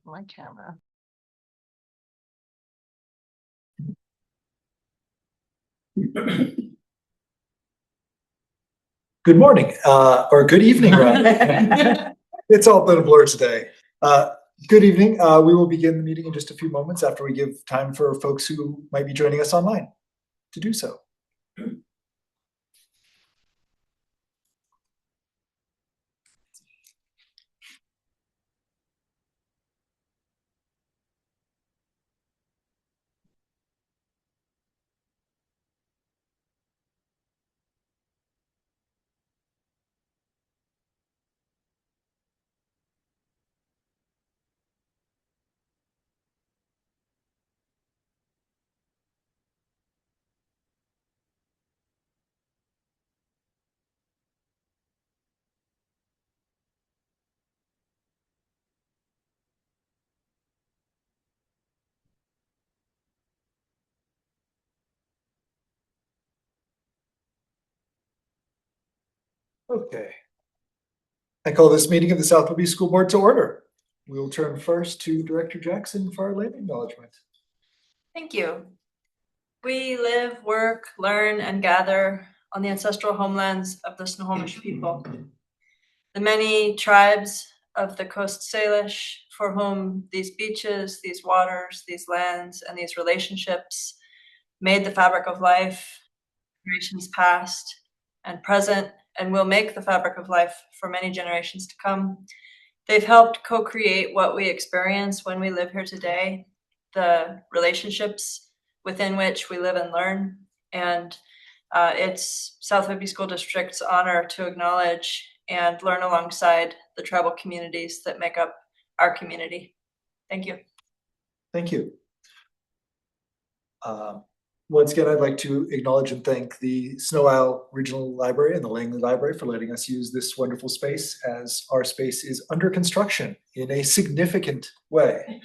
My camera. Good morning, or good evening, rather. It's all been a blur today. Good evening. We will begin the meeting in just a few moments after we give time for folks who might be joining us online to do so. Okay. I call this meeting of the South Whitby School Board to order. We will turn first to Director Jackson for our land acknowledgement. Thank you. We live, work, learn, and gather on the ancestral homelands of the Snohomish people. The many tribes of the Coast Salish for whom these beaches, these waters, these lands, and these relationships made the fabric of life, generations past and present, and will make the fabric of life for many generations to come. They've helped co-create what we experience when we live here today, the relationships within which we live and learn. And it's South Whitby School District's honor to acknowledge and learn alongside the tribal communities that make up our community. Thank you. Thank you. Once again, I'd like to acknowledge and thank the Snow Isle Regional Library and the Langley Library for letting us use this wonderful space, as our space is under construction in a significant way.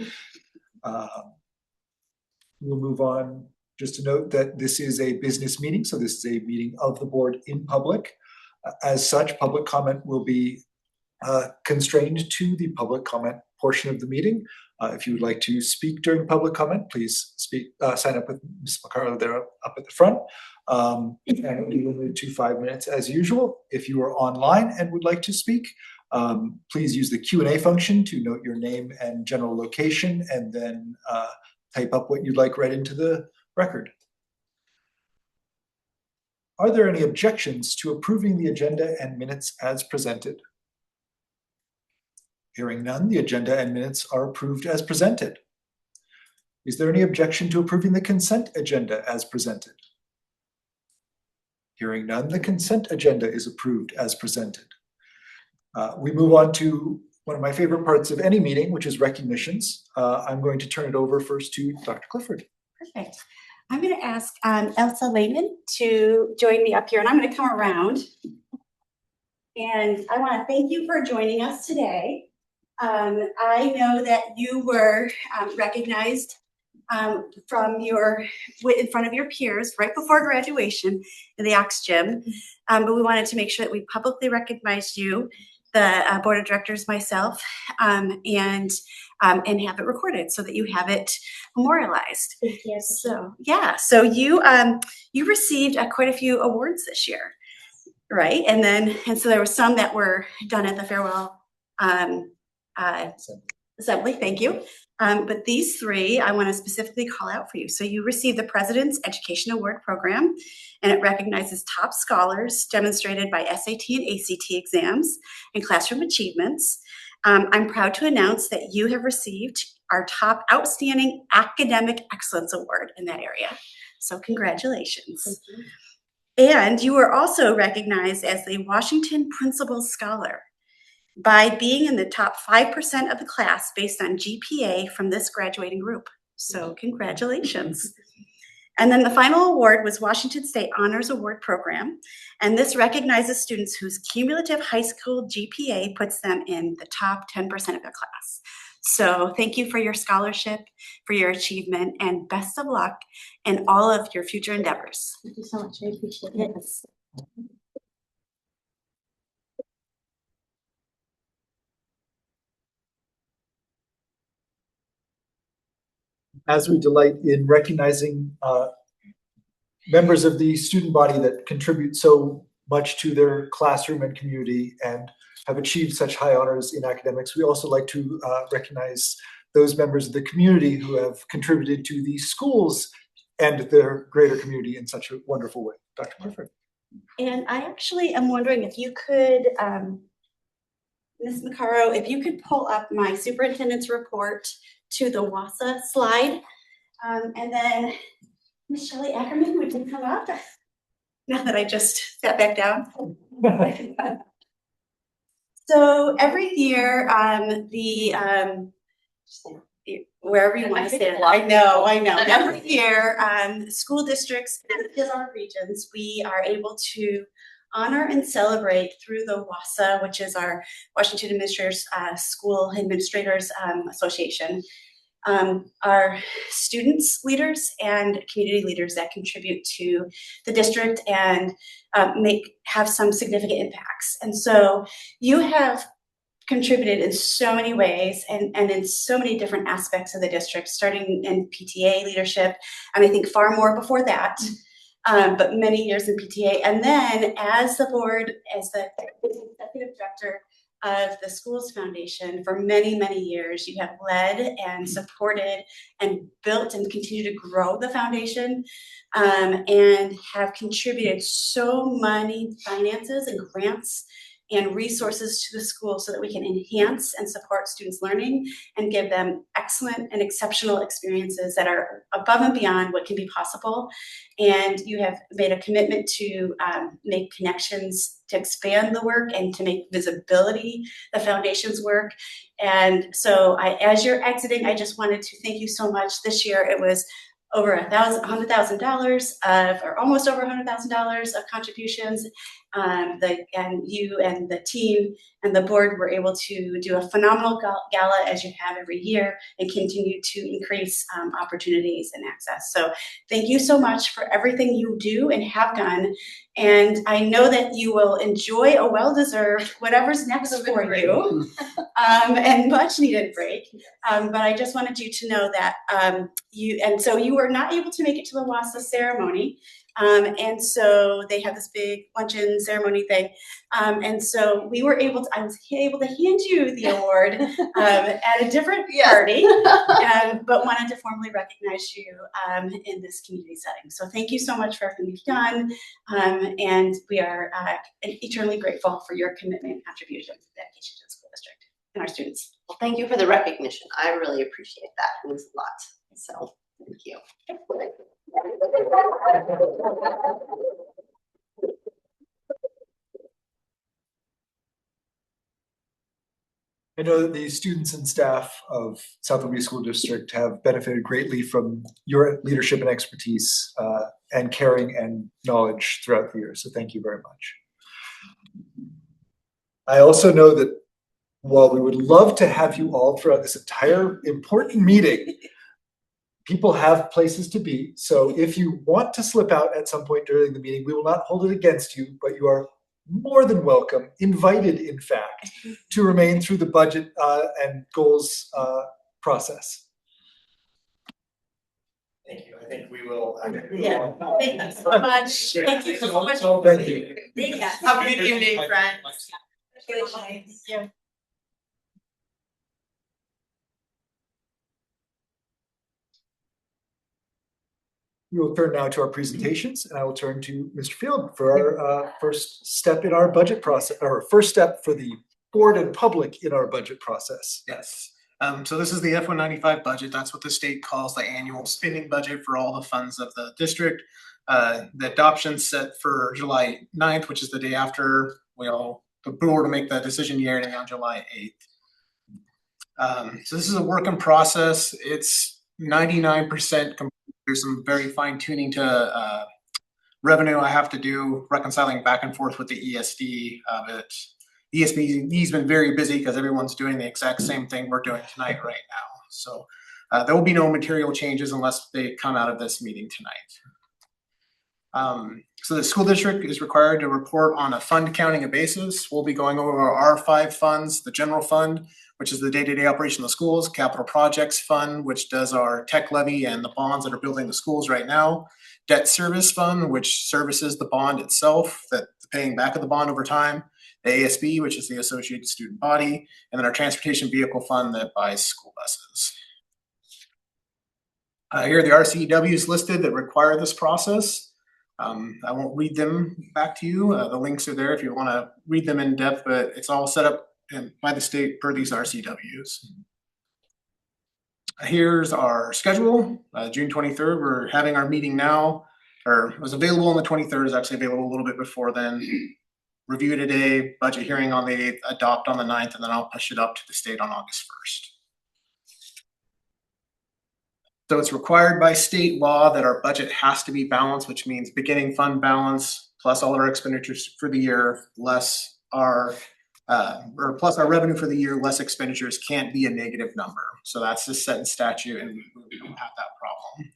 We'll move on. Just to note that this is a business meeting, so this is a meeting of the board in public. As such, public comment will be constrained to the public comment portion of the meeting. If you would like to speak during public comment, please sign up with Ms. McCarlow there up at the front. And it will be limited to 5 minutes as usual. If you are online and would like to speak, please use the Q&A function to note your name and general location, and then type up what you'd like read into the record. Are there any objections to approving the agenda and minutes as presented? Hearing none, the agenda and minutes are approved as presented. Is there any objection to approving the consent agenda as presented? Hearing none, the consent agenda is approved as presented. We move on to one of my favorite parts of any meeting, which is recognitions. I'm going to turn it over first to Dr. Clifford. Perfect. I'm going to ask Elsa Lehman to join me up here, and I'm going to come around. And I want to thank you for joining us today. I know that you were recognized from in front of your peers right before graduation in the Ox Gym, but we wanted to make sure that we publicly recognized you, the board of directors, myself, and have it recorded so that you have it memorialized. Thank you. So yeah, so you received quite a few awards this year, right? And so there were some that were done at the farewell assembly. Thank you. But these three I want to specifically call out for you. So you received the President's Education Award Program, and it recognizes top scholars demonstrated by SAT and ACT exams and classroom achievements. I'm proud to announce that you have received our top Outstanding Academic Excellence Award in that area. So congratulations. Thank you. And you were also recognized as the Washington Principal Scholar by being in the top 5% of the class based on GPA from this graduating group. So congratulations. And then the final award was Washington State Honors Award Program. And this recognizes students whose cumulative high school GPA puts them in the top 10% of their class. So thank you for your scholarship, for your achievement, and best of luck in all of your future endeavors. Thank you so much. I appreciate it. Yes. as we delight in recognizing members of the student body that contribute so much to their classroom and community and have achieved such high honors in academics, we also like to recognize those members of the community who have contributed to the schools and their greater community in such a wonderful way. Dr. Clifford. And I actually am wondering if you could, Ms. Macaro, if you could pull up my superintendent's report to the WASA slide. And then Ms. Shelley Ackerman, would you come up? Now that I just sat back down. So every year, wherever you want to sit. I know. Every year, school districts in our regions, we are able to honor and celebrate through the WASA, which is our Washington Administrators School Administrators Association, our students, leaders, and community leaders that contribute to the district and have some significant impacts. And so you have contributed in so many ways and in so many different aspects of the district, starting in PTA leadership, and I think far more before that, but many years in PTA. And then as the board, as the executive director of the Schools Foundation for many, many years, you have led and supported and built and continue to grow the foundation, and have contributed so many finances and grants and resources to the school so that we can enhance and support students' learning and give them excellent and exceptional experiences that are above and beyond what can be possible. And you have made a commitment to make connections, to expand the work and to make visibility the foundation's work. And so as you're exiting, I just wanted to thank you so much. This year it was over $100,000 or almost over $100,000 of contributions. And you and the team and the board were able to do a phenomenal gala, as you have every year, and continue to increase opportunities and access. So thank you so much for everything you do and have done. And I know that you will enjoy a well-deserved whatever's next for you, and much needed break. But I just wanted you to know that so you were not able to make it to the WASA ceremony. And so they have this big luncheon ceremony thing. And so I was able to hand you the award at a different party, but wanted to formally recognize you in this community setting. So thank you so much for everything you've done. And we are eternally grateful for your commitment and contribution to the dedication to the school district and our students. Well, thank you for the recognition. I really appreciate that. It means a lot. So thank you. I know that the students and staff of South Liberty School District have benefited greatly from your leadership and expertise and caring and knowledge throughout the year. So thank you very much. I also know that while we would love to have you all throughout this entire important meeting, people have places to be. So if you want to slip out at some point during the meeting, we will not hold it against you, but you are more than welcome, invited, in fact, to remain through the budget and goals process. Thank you. I think we will. Yeah. Thank you so much. Thank you so much. Thank you. Have a good evening, friends. Yeah. We will turn now to our presentations, and I will turn to Mr. Field for our first step in our budget process, or first step for the board and public in our budget process. Yes. So this is the F-195 budget. That's what the state calls the annual spending budget for all the funds of the district. The adoption's set for July 9th, which is the day after the board will make the decision yearly on July 8th. So this is a work in process. It's 99% complete. There's some very fine tuning to revenue I have to do, reconciling back and forth with the ESD of it. ESD's been very busy because everyone's doing the exact same thing we're doing tonight right now. So there will be no material changes unless they come out of this meeting tonight. So the school district is required to report on a fund counting basis. We'll be going over our 5 funds, the general fund, which is the day-to-day operation of the schools, capital projects fund, which does our tech levy and the bonds that are building the schools right now, debt service fund, which services the bond itself, that paying back of the bond over time, the ASB, which is the Associated Student Body, and then our transportation vehicle fund that buys school buses. Here are the RCEWs listed that require this process. I won't read them back to you. The links are there if you want to read them in depth, but it's all set up by the state per these RCWs. Here's our schedule. June 23rd, we're having our meeting now, or it was available on the 23rd, is actually available a little bit before then. Review today, budget hearing on the 8th, adopt on the 9th, and then I'll push it up to the state on August 1st. So it's required by state law that our budget has to be balanced, which means beginning fund balance plus all our expenditures for the year, less our plus our revenue for the year, less expenditures can't be a negative number. So that's just set in statute, and we don't have that problem.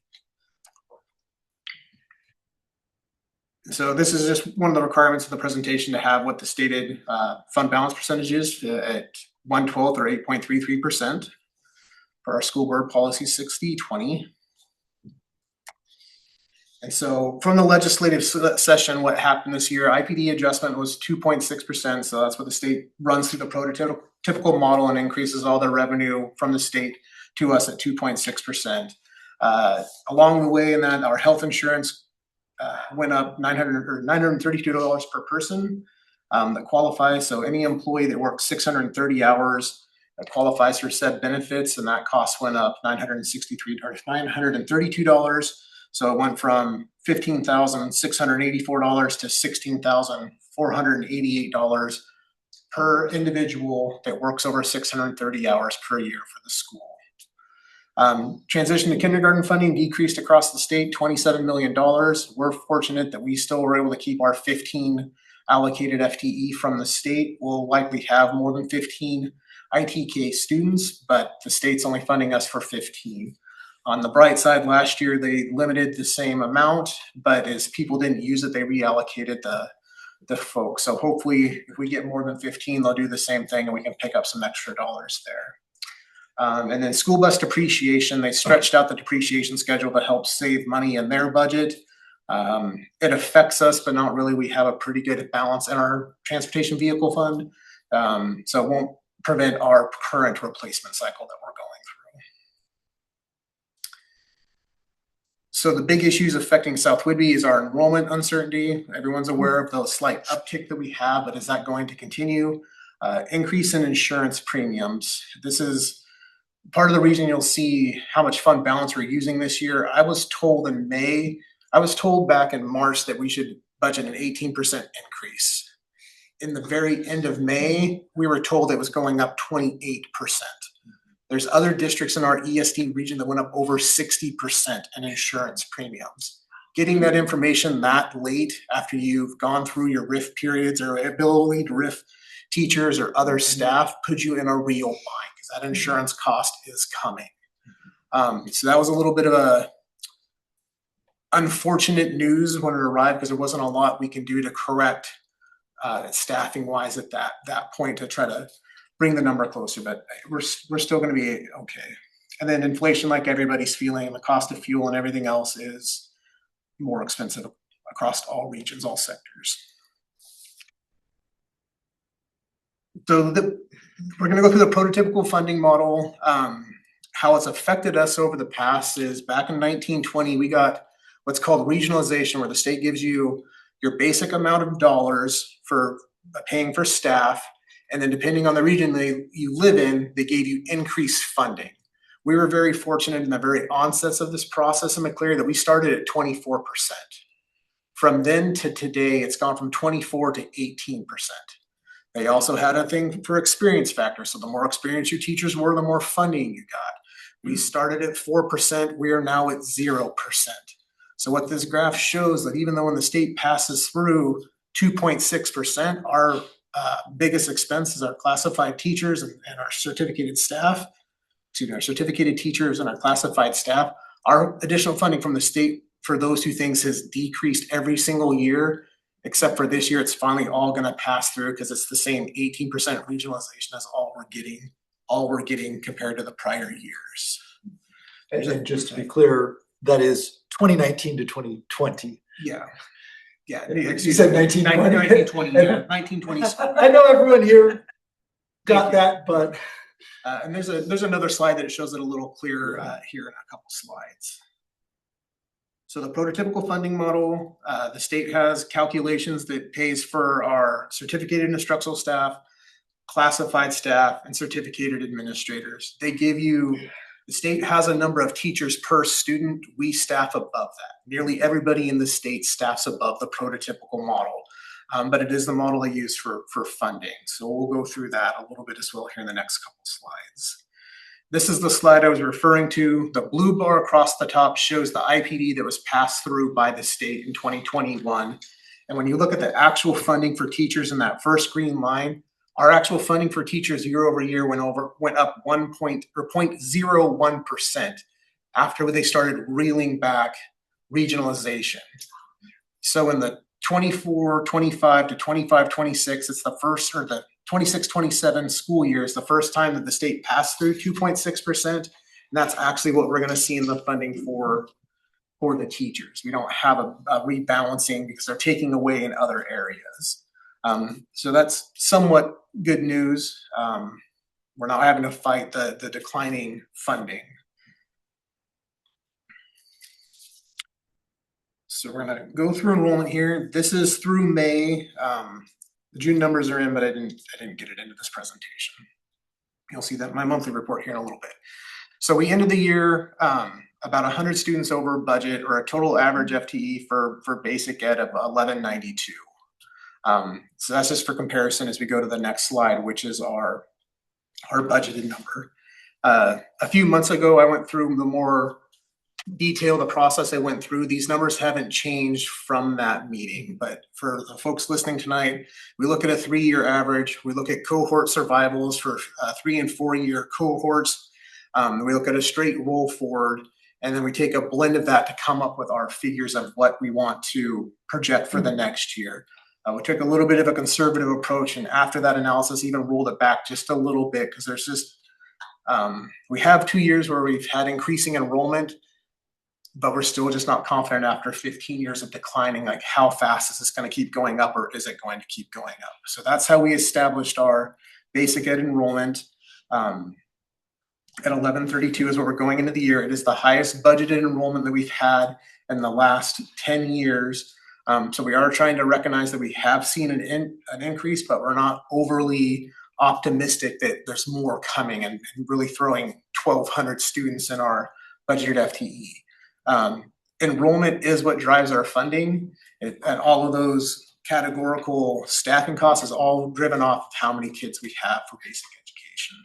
So this is just one of the requirements of the presentation to have what the stated fund balance percentage is at 1/12 or 8.33% for our school board policy 60/20. And so from the legislative session, what happened this year, IPD adjustment was 2.6%. So that's what the state runs through the prototypical model and increases all the revenue from the state to us at 2.6%. Along the way in that, our health insurance went up $932 per person that qualifies. So any employee that works 630 hours qualifies for said benefits, and that cost went up $932. So it went from $15,684 to $16,488 per individual that works over 630 hours per year for the school. Transition to kindergarten funding decreased across the state, $27 million. We're fortunate that we still were able to keep our 15 allocated FTE from the state. We'll likely have more than 15 ITK students, but the state's only funding us for 15. On the bright side, last year they limited the same amount, but as people didn't use it, they reallocated the folks. So hopefully if we get more than 15, they'll do the same thing and we can pick up some extra dollars there. And then school bus depreciation, they stretched out the depreciation schedule to help save money in their budget. It affects us, but not really. We have a pretty good balance in our transportation vehicle fund. So it won't prevent our current replacement cycle that we're going through. So the big issues affecting South Whidbey is our enrollment uncertainty. Everyone's aware of the slight uptick that we have, but is that going to continue? Increase in insurance premiums. This is part of the reason you'll see how much fund balance we're using this year. I was told back in March that we should budget an 18% increase. In the very end of May, we were told it was going up 28%. There's other districts in our ESD region that went up over 60% in insurance premiums. Getting that information that late after you've gone through your RIF periods or ability to RIF teachers or other staff puts you in a real bind because that insurance cost is coming. So that was a little bit of a unfortunate news when it arrived because there wasn't a lot we can do to correct staffing wise at that point to try to bring the number closer, but we're still going to be okay. And then inflation, like everybody's feeling, and the cost of fuel and everything else is more expensive across all regions, all sectors. So we're going to go through the prototypical funding model. How it's affected us over the past is back in 1920, we got what's called regionalization, where the state gives you your basic amount of dollars for paying for staff. And then depending on the region you live in, they gave you increased funding. We were very fortunate in the very onsets of this process in McCleary that we started at 24%. From then to today, it's gone from 24 to 18%. They also had a thing for experience factor. So the more experienced your teachers were, the more funding you got. We started at 4%. We are now at 0%. So what this graph shows that even though when the state passes through 2.6%, our biggest expense is our classified teachers and our certificated staff, our certificated teachers and our classified staff. Our additional funding from the state for those two things has decreased every single year, except for this year. It's finally all going to pass through because it's the same 18% regionalization as all we're getting all we're getting compared to the prior years. And just to be clear, that is 2019 to 2020. Yeah. Yeah. You said 1920. 1920, yeah, 1920. I know everyone here got that, but And there's another slide that shows it a little clearer here in a couple slides. So the prototypical funding model, the state has calculations that pays for our certificated instructional staff, classified staff, and certificated administrators. They give you, the state has a number of teachers per student. We staff above that. Nearly everybody in the state staffs above the prototypical model, but it is the model they use for funding. So we'll go through that a little bit as well here in the next couple slides. This is the slide I was referring to. The blue bar across the top shows the IPD that was passed through by the state in 2021. And when you look at the actual funding for teachers in that first green line, our actual funding for teachers year over year went up 0.01% after they started reeling back regionalization. So in the 24-25 to 25-26, it's the first, or the 26-27 school year is the first time that the state passed through 2.6%. And that's actually what we're going to see in the funding for the teachers. We don't have a rebalancing because they're taking away in other areas. So that's somewhat good news. We're not having to fight the declining funding. So we're gonna go through enrollment here. This is through May. The June numbers are in, but I didn't get it into this presentation. You'll see that in my monthly report here in a little bit. So we ended the year about 100 students over budget, or a total average FTE for basic ed of 1192. So that's just for comparison as we go to the next slide, which is our budgeted number. A few months ago, I went through the more detail the process I went through. These numbers haven't changed from that meeting, but for the folks listening tonight, we look at a 3-year average. We look at cohort survivals for 3 and 4 year cohorts. We look at a straight roll forward, and then we take a blend of that to come up with our figures of what we want to project for the next year. We took a little bit of a conservative approach, and after that analysis, even rolled it back just a little bit, because there's just, we have 2 years where we've had increasing enrollment, but we're still just not confident after 15 years of declining, like how fast is this going to keep going up, or is it going to keep going up? So that's how we established our basic ed enrollment. At 1132 is what we're going into the year. It is the highest budgeted enrollment that we've had in the last 10 years. So we are trying to recognize that we have seen an increase, but we're not overly optimistic that there's more coming, and really throwing 1,200 students in our budgeted FTE. Enrollment is what drives our funding, and all of those categorical staffing costs is all driven off of how many kids we have for basic education.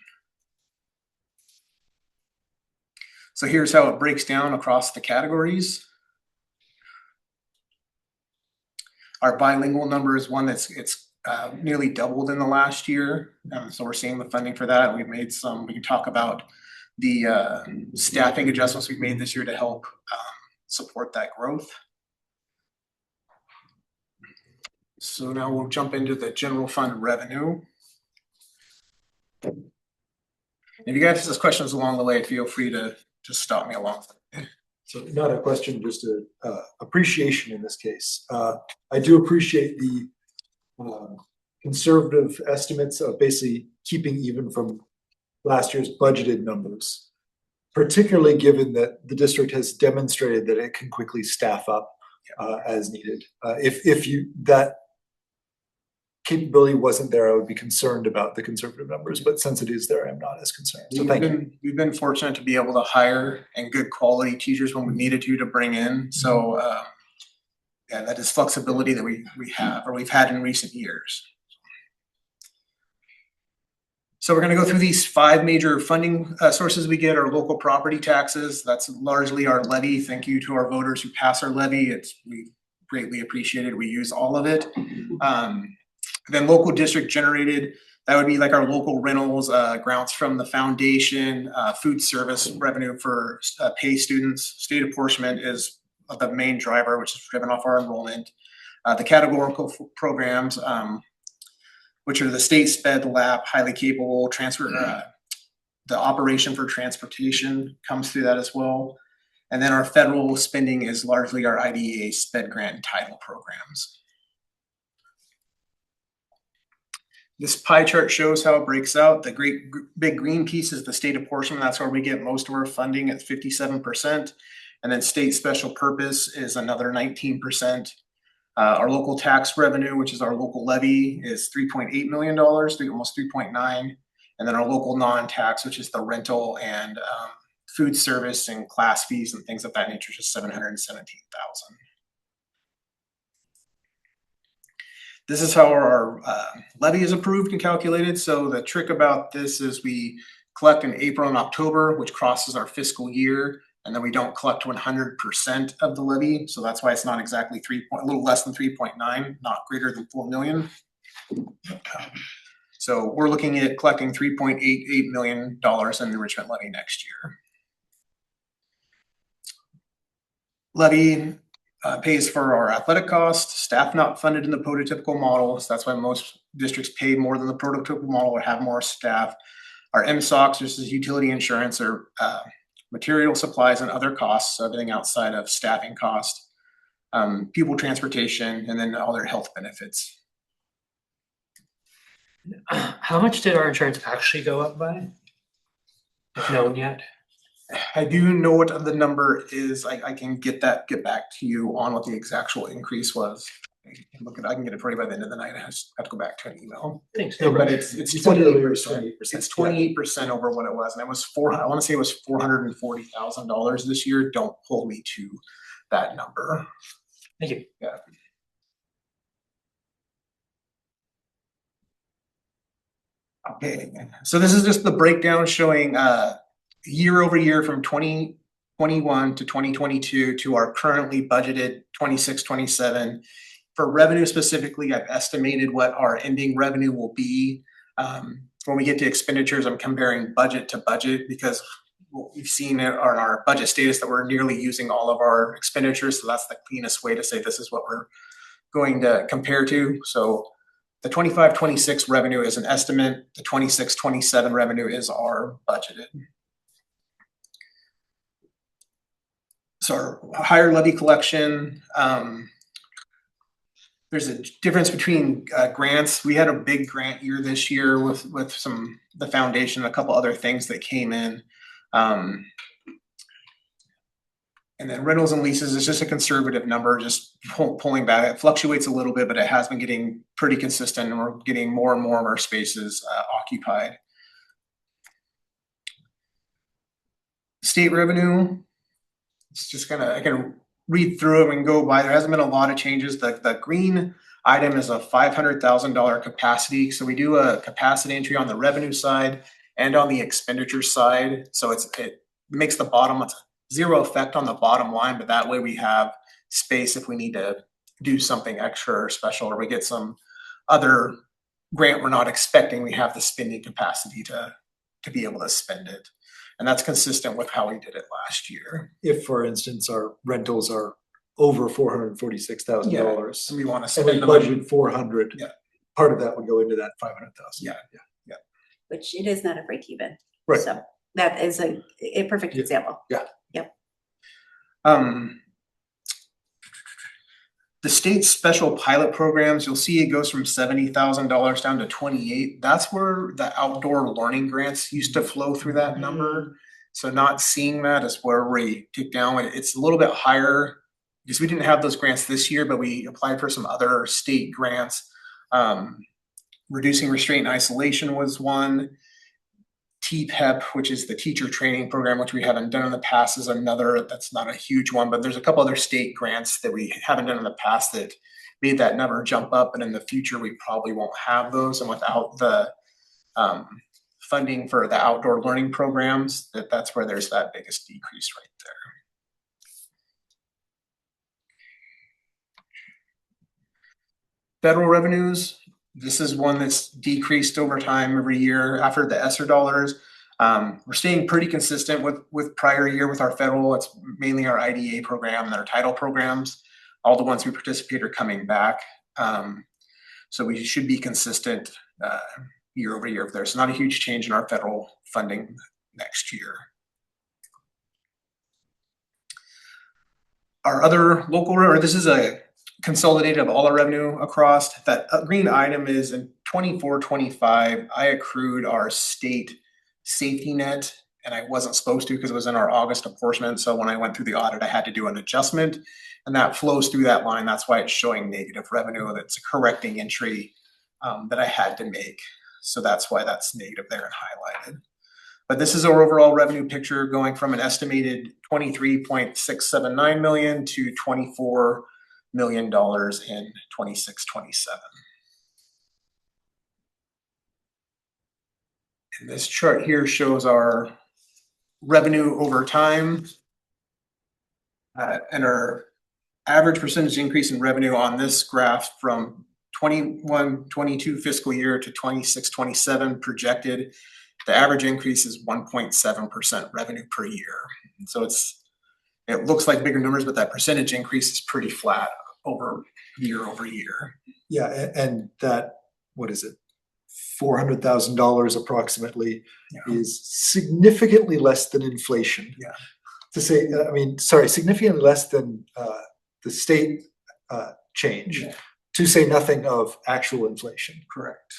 So here's how it breaks down across the categories. Our bilingual number is one that's nearly doubled in the last year. So we're seeing the funding for that. We've made some, we can talk about the staffing adjustments we've made this year to help support that growth. So now we'll jump into the general fund revenue. If you guys have questions along the way, feel free to just stop me along. So not a question, just a appreciation in this case. I do appreciate the conservative estimates of basically keeping even from last year's budgeted numbers, particularly given that the district has demonstrated that it can quickly staff up as needed. If that capability wasn't there, I would be concerned about the conservative numbers, but since it is there, I'm not as concerned. So thank you. We've been fortunate to be able to hire and good quality teachers when we needed to bring in. So yeah, that is flexibility that we have, or we've had in recent years. So we're going to go through these 5 major funding sources we get. Our local property taxes, that's largely our levy. Thank you to our voters who pass our levy. We greatly appreciate it. We use all of it. Then local district generated, that would be like our local rentals, grants from the foundation, food service revenue for pay students. State apportionment is the main driver, which is driven off our enrollment. The categorical programs, which are the state sped, LAP, highly capable, transfer, the operation for transportation comes through that as well. And then our federal spending is largely our IDEA sped grant and title programs. This pie chart shows how it breaks out. The big green piece is the state apportionment. That's where we get most of our funding at 57%. And then state special purpose is another 19%. Our local tax revenue, which is our local levy, is $3.8 million, almost 3.9. And then our local non-tax, which is the rental and food service and class fees and things of that nature, is $717,000. This is how our levy is approved and calculated. So the trick about this is we collect in April and October, which crosses our fiscal year, and then we don't collect 100% of the levy. So that's why it's not exactly a little less than 3.9, not greater than 4 million. So we're looking at collecting $3.88 million in the enrichment levy next year. Levy pays for our athletic costs, staff not funded in the prototypical model. So that's why most districts pay more than the prototypical model or have more staff. Our MSOCs, which is utility insurance, or material supplies and other costs, so everything outside of staffing cost, pupil transportation, and then all their health benefits. How much did our insurance actually go up by? If known yet? I do know what the number is. I can get back to you on what the actual increase was. I can get it for you by the end of the night. I have to go back to an email. Thanks. But it's 28%. It's 28% over what it was, and it was I want to say it was $440,000 this year. Don't hold me to that number. Thank you. Yeah. Okay, so this is just the breakdown showing year over year from 2021 to 2022 to our currently budgeted 26-27. For revenue specifically, I've estimated what our ending revenue will be. When we get to expenditures, I'm comparing budget to budget because what we've seen on our budget status that we're nearly using all of our expenditures. So that's the cleanest way to say this is what we're going to compare to. So the 25-26 revenue is an estimate. The 26-27 revenue is our budgeted. So our higher levy collection, there's a difference between grants. We had a big grant year this year with the foundation, and a couple other things that came in. And then rentals and leases is just a conservative number, just pulling back. It fluctuates a little bit, but it has been getting pretty consistent, and we're getting more and more of our spaces occupied. State revenue, it's just I can read through it and go by. There hasn't been a lot of changes. The green item is a $500,000 capacity. So we do a capacity entry on the revenue side and on the expenditure side. So it makes the bottom, it's zero effect on the bottom line, but that way we have space if we need to do something extra or special, or we get some other grant we're not expecting, we have the spending capacity to be able to spend it. And that's consistent with how we did it last year. If, for instance, our rentals are over $446,000. We want to And we spend the money. budgeted 400. Yeah. Part of that would go into that 500,000. Yeah. Which it is not a break even. Right. So that is a perfect Yeah. example. The state special pilot programs, you'll see it goes from $70,000 down to 28. That's where the outdoor learning grants used to flow through that number. So not seeing that is where we tick down. It's a little bit higher because we didn't have those grants this year, but we applied for some other state grants. Reducing restraint and isolation was one. TPEP, which is the teacher training program, which we haven't done in the past, is another. That's not a huge one, but there's a couple other state grants that we haven't done in the past that made that number jump up. And in the future, we probably won't have those. And without the funding for the outdoor learning programs, that's where there's that biggest decrease right there. Federal revenues. This is one that's decreased over time every year after the ESSER dollars. We're staying pretty consistent with prior year with our federal. It's mainly our IDEA program and our title programs. All the ones we participate are coming back. So we should be consistent year over year. There's not a huge change in our federal funding next year. Our other local, or this is a consolidated of all our revenue across. That green item is in 24-25, I accrued our state safety net, and I wasn't supposed to because it was in our August apportionment. So when I went through the audit, I had to do an adjustment, and that flows through that line. That's why it's showing negative revenue. That's a correcting entry that I had to make. So that's why that's negative there and highlighted. But this is our overall revenue picture going from an estimated $23.679 million to $24 million in 26-27. And this chart here shows our revenue over time and our average percentage increase in revenue on this graph from 21-22 fiscal year to 26-27 projected. The average increase is 1.7% revenue per year. And so it looks like bigger numbers, but that percentage increase is pretty flat over year. Yeah, and that, what is it? $400,000 approximately is significantly less than inflation. Yeah. To say, significantly less than the state change. Yeah. To say nothing of actual inflation. Correct.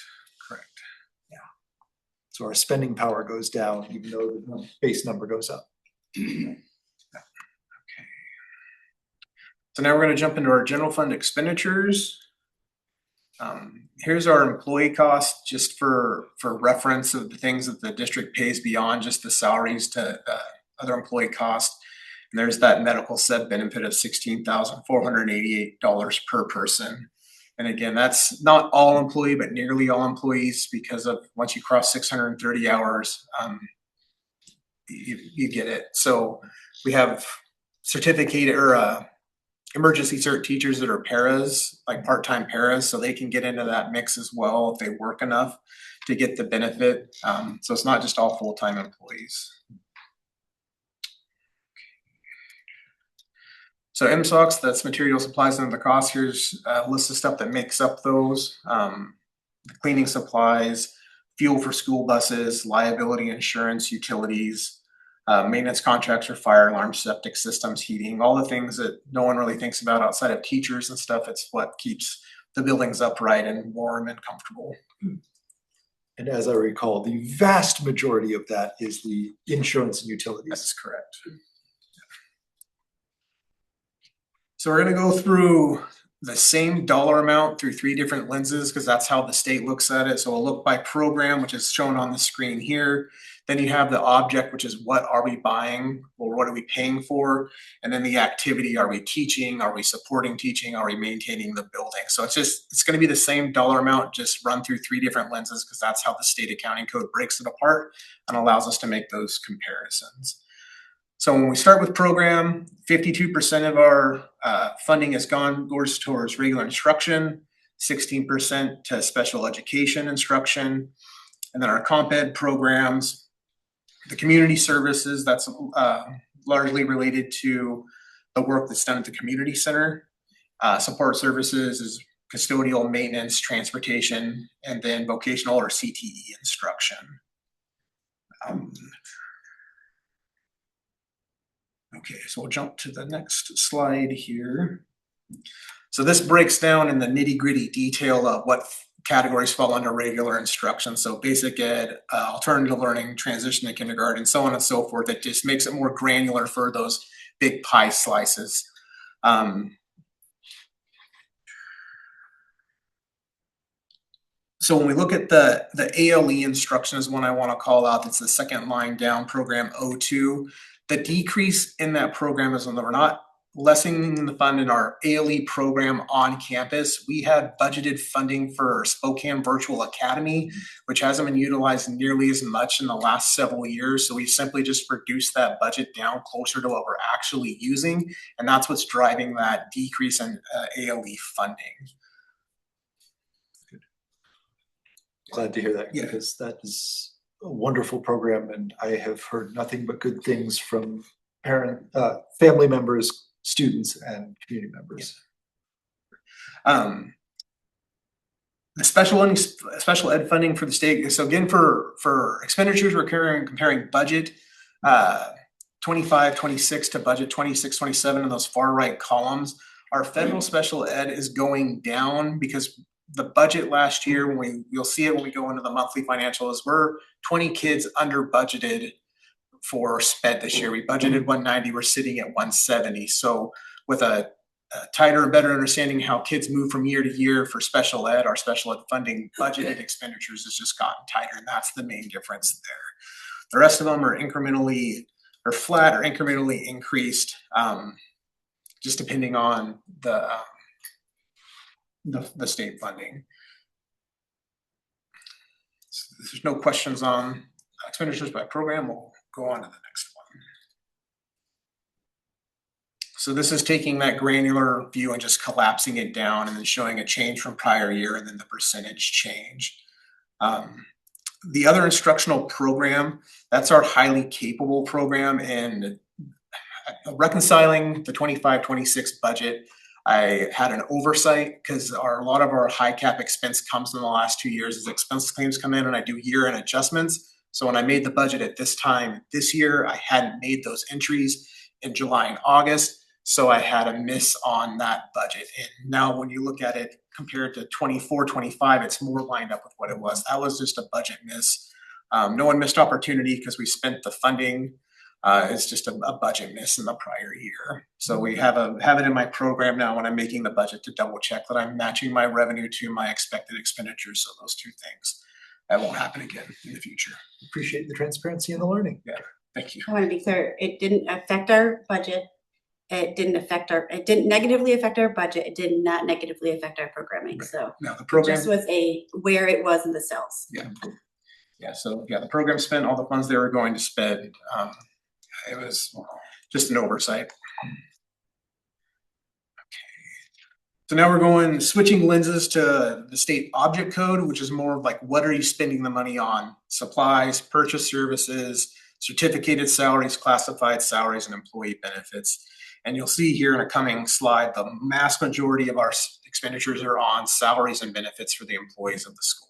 So our spending power goes down, even though the base number goes up. Okay. So now we're going to jump into our general fund expenditures. Here's our employee cost, just for reference of the things that the district pays beyond just the salaries to other employee costs. And there's that medical sub benefit of $16,488 per person. And again, that's not all employee, but nearly all employees, because of once you cross 630 hours, you get it. So we have certificate or emergency cert teachers that are paras, like part-time paras, so they can get into that mix as well if they work enough to get the benefit. So it's not just all full-time employees. So MSOCs, that's material, supplies, and the cost. Here's a list of stuff that makes up those. The cleaning supplies, fuel for school buses, liability insurance, utilities, maintenance contracts for fire alarm, septic systems, heating, all the things that no one really thinks about outside of teachers and stuff. It's what keeps the buildings upright and warm and comfortable. And as I recall, the vast majority of that is the insurance and utilities. That's correct. So we're going to go through the same dollar amount through 3 different lenses, because that's how the state looks at it. So we'll look by program, which is shown on the screen here. Then you have the object, which is what are we buying or what are we paying for? And then the activity, are we teaching? Are we supporting teaching? Are we maintaining the building? So it's going to be the same dollar amount, just run through 3 different lenses, because that's how the state accounting code breaks it apart and allows us to make those comparisons. So when we start with program, 52% of our funding goes towards regular instruction, 16% to special education instruction, and then our comp ed programs, the community services, that's largely related to the work that's done at the community center. Support services is custodial, maintenance, transportation, and then vocational or CTE instruction. Okay, so we'll jump to the next slide here. So this breaks down in the nitty-gritty detail of what categories fall under regular instruction. So basic ed, alternative learning, transition to kindergarten, so on and so forth. It just makes it more granular for those big pie slices. So when we look at the ALE instruction is one I want to call out. It's the second line down, program 02. The decrease in that program is when we're not lessening the fund in our ALE program on campus. We had budgeted funding for Spokane Virtual Academy, which hasn't been utilized nearly as much in the last several years. So we simply just reduced that budget down closer to what we're actually using. And that's what's driving that decrease in ALE funding. Glad to hear that, because that is a wonderful program, and I have heard nothing but good things from family members, students, and community members. The special ed funding for the state. So again, for expenditures, we're comparing budget 25-26 to budget 26-27 in those far right columns. Our federal special ed is going down because the budget last year, you'll see it when we go into the monthly financials, we're 20 kids under budgeted for sped this year. We budgeted 190, we're sitting at 170. So with a tighter and better understanding how kids move from year to year for special ed, our special ed funding budgeted expenditures has just gotten tighter, and that's the main difference there. The rest of them are incrementally or flat or incrementally increased, just depending on the state funding. So there's no questions on expenditures by program. We'll go on to the next one. So this is taking that granular view and just collapsing it down and then showing a change from prior year and then the percentage change. The other instructional program, that's our highly capable program, and reconciling the 25-26 budget, I had an oversight because a lot of our high cap expense comes in the last 2 years as expense claims come in, and I do year-end adjustments. So when I made the budget at this time this year, I hadn't made those entries in July and August, so I had a miss on that budget. And now when you look at it compared to 24-25, it's more lined up with what it was. That was just a budget miss. No one missed opportunity because we spent the funding. It's just a budget miss in the prior year. So we have it in my program now when I'm making the budget to double check that I'm matching my revenue to my expected expenditures. So those two things, that won't happen again in the future. Appreciate the transparency and the learning. Yeah, thank you. I want to be clear, it didn't affect our budget. It didn't negatively affect our budget. It did not negatively affect our programming. Right. So Now the it program, just was where it was in the cells. the program spent all the funds they were going to spend. It was just an oversight. Okay. So now we're switching lenses to the state object code, which is more of like, what are you spending the money on? Supplies, purchase services, certificated salaries, classified salaries, and employee benefits. And you'll see here in a coming slide, the mass majority of our expenditures are on salaries and benefits for the employees of the school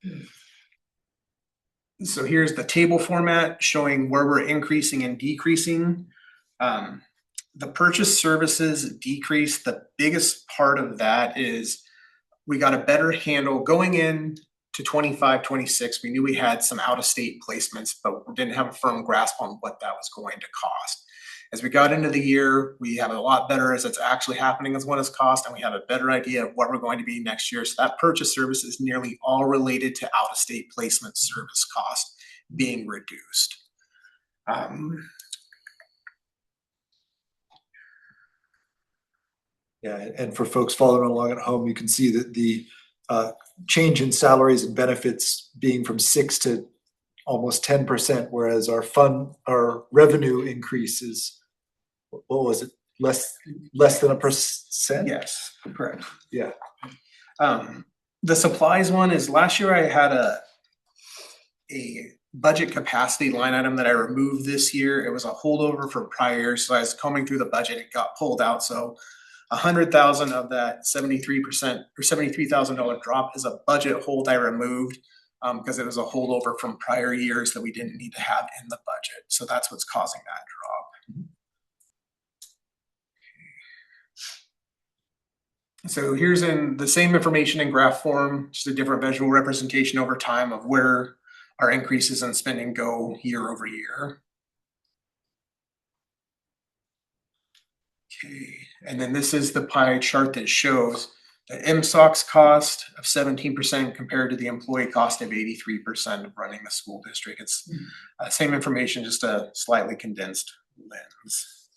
district. So here's the table format showing where we're increasing and decreasing. The purchase services decrease. The biggest part of that is we got a better handle going in to 25-26. We knew we had some out-of-state placements, but we didn't have a firm grasp on what that was going to cost. As we got into the year, we have a lot better as it's actually happening as what it's cost, and we have a better idea of what we're going to be next year. So that purchase service is nearly all related to out-of-state placement service cost being reduced. Yeah, and for folks following along at home, you can see that the change in salaries and benefits being from 6 to almost 10%, whereas our revenue increase is, what was it, less than 1%? Yes, correct. Yeah. The supplies one is last year I had a budget capacity line item that I removed this year. It was a holdover from prior years. So I was combing through the budget, it got pulled out. So 100,000 of that 73% or $73,000 drop is a budget hold I removed because it was a holdover from prior years that we didn't need to have in the budget. So that's what's causing that drop. So here's in the same information in graph form, just a different visual representation over time of where our increases in spending go year over year. Okay, and then this is the pie chart that shows the MSOC's cost of 17% compared to the employee cost of 83% of running the school district. It's same information, just a slightly condensed lens.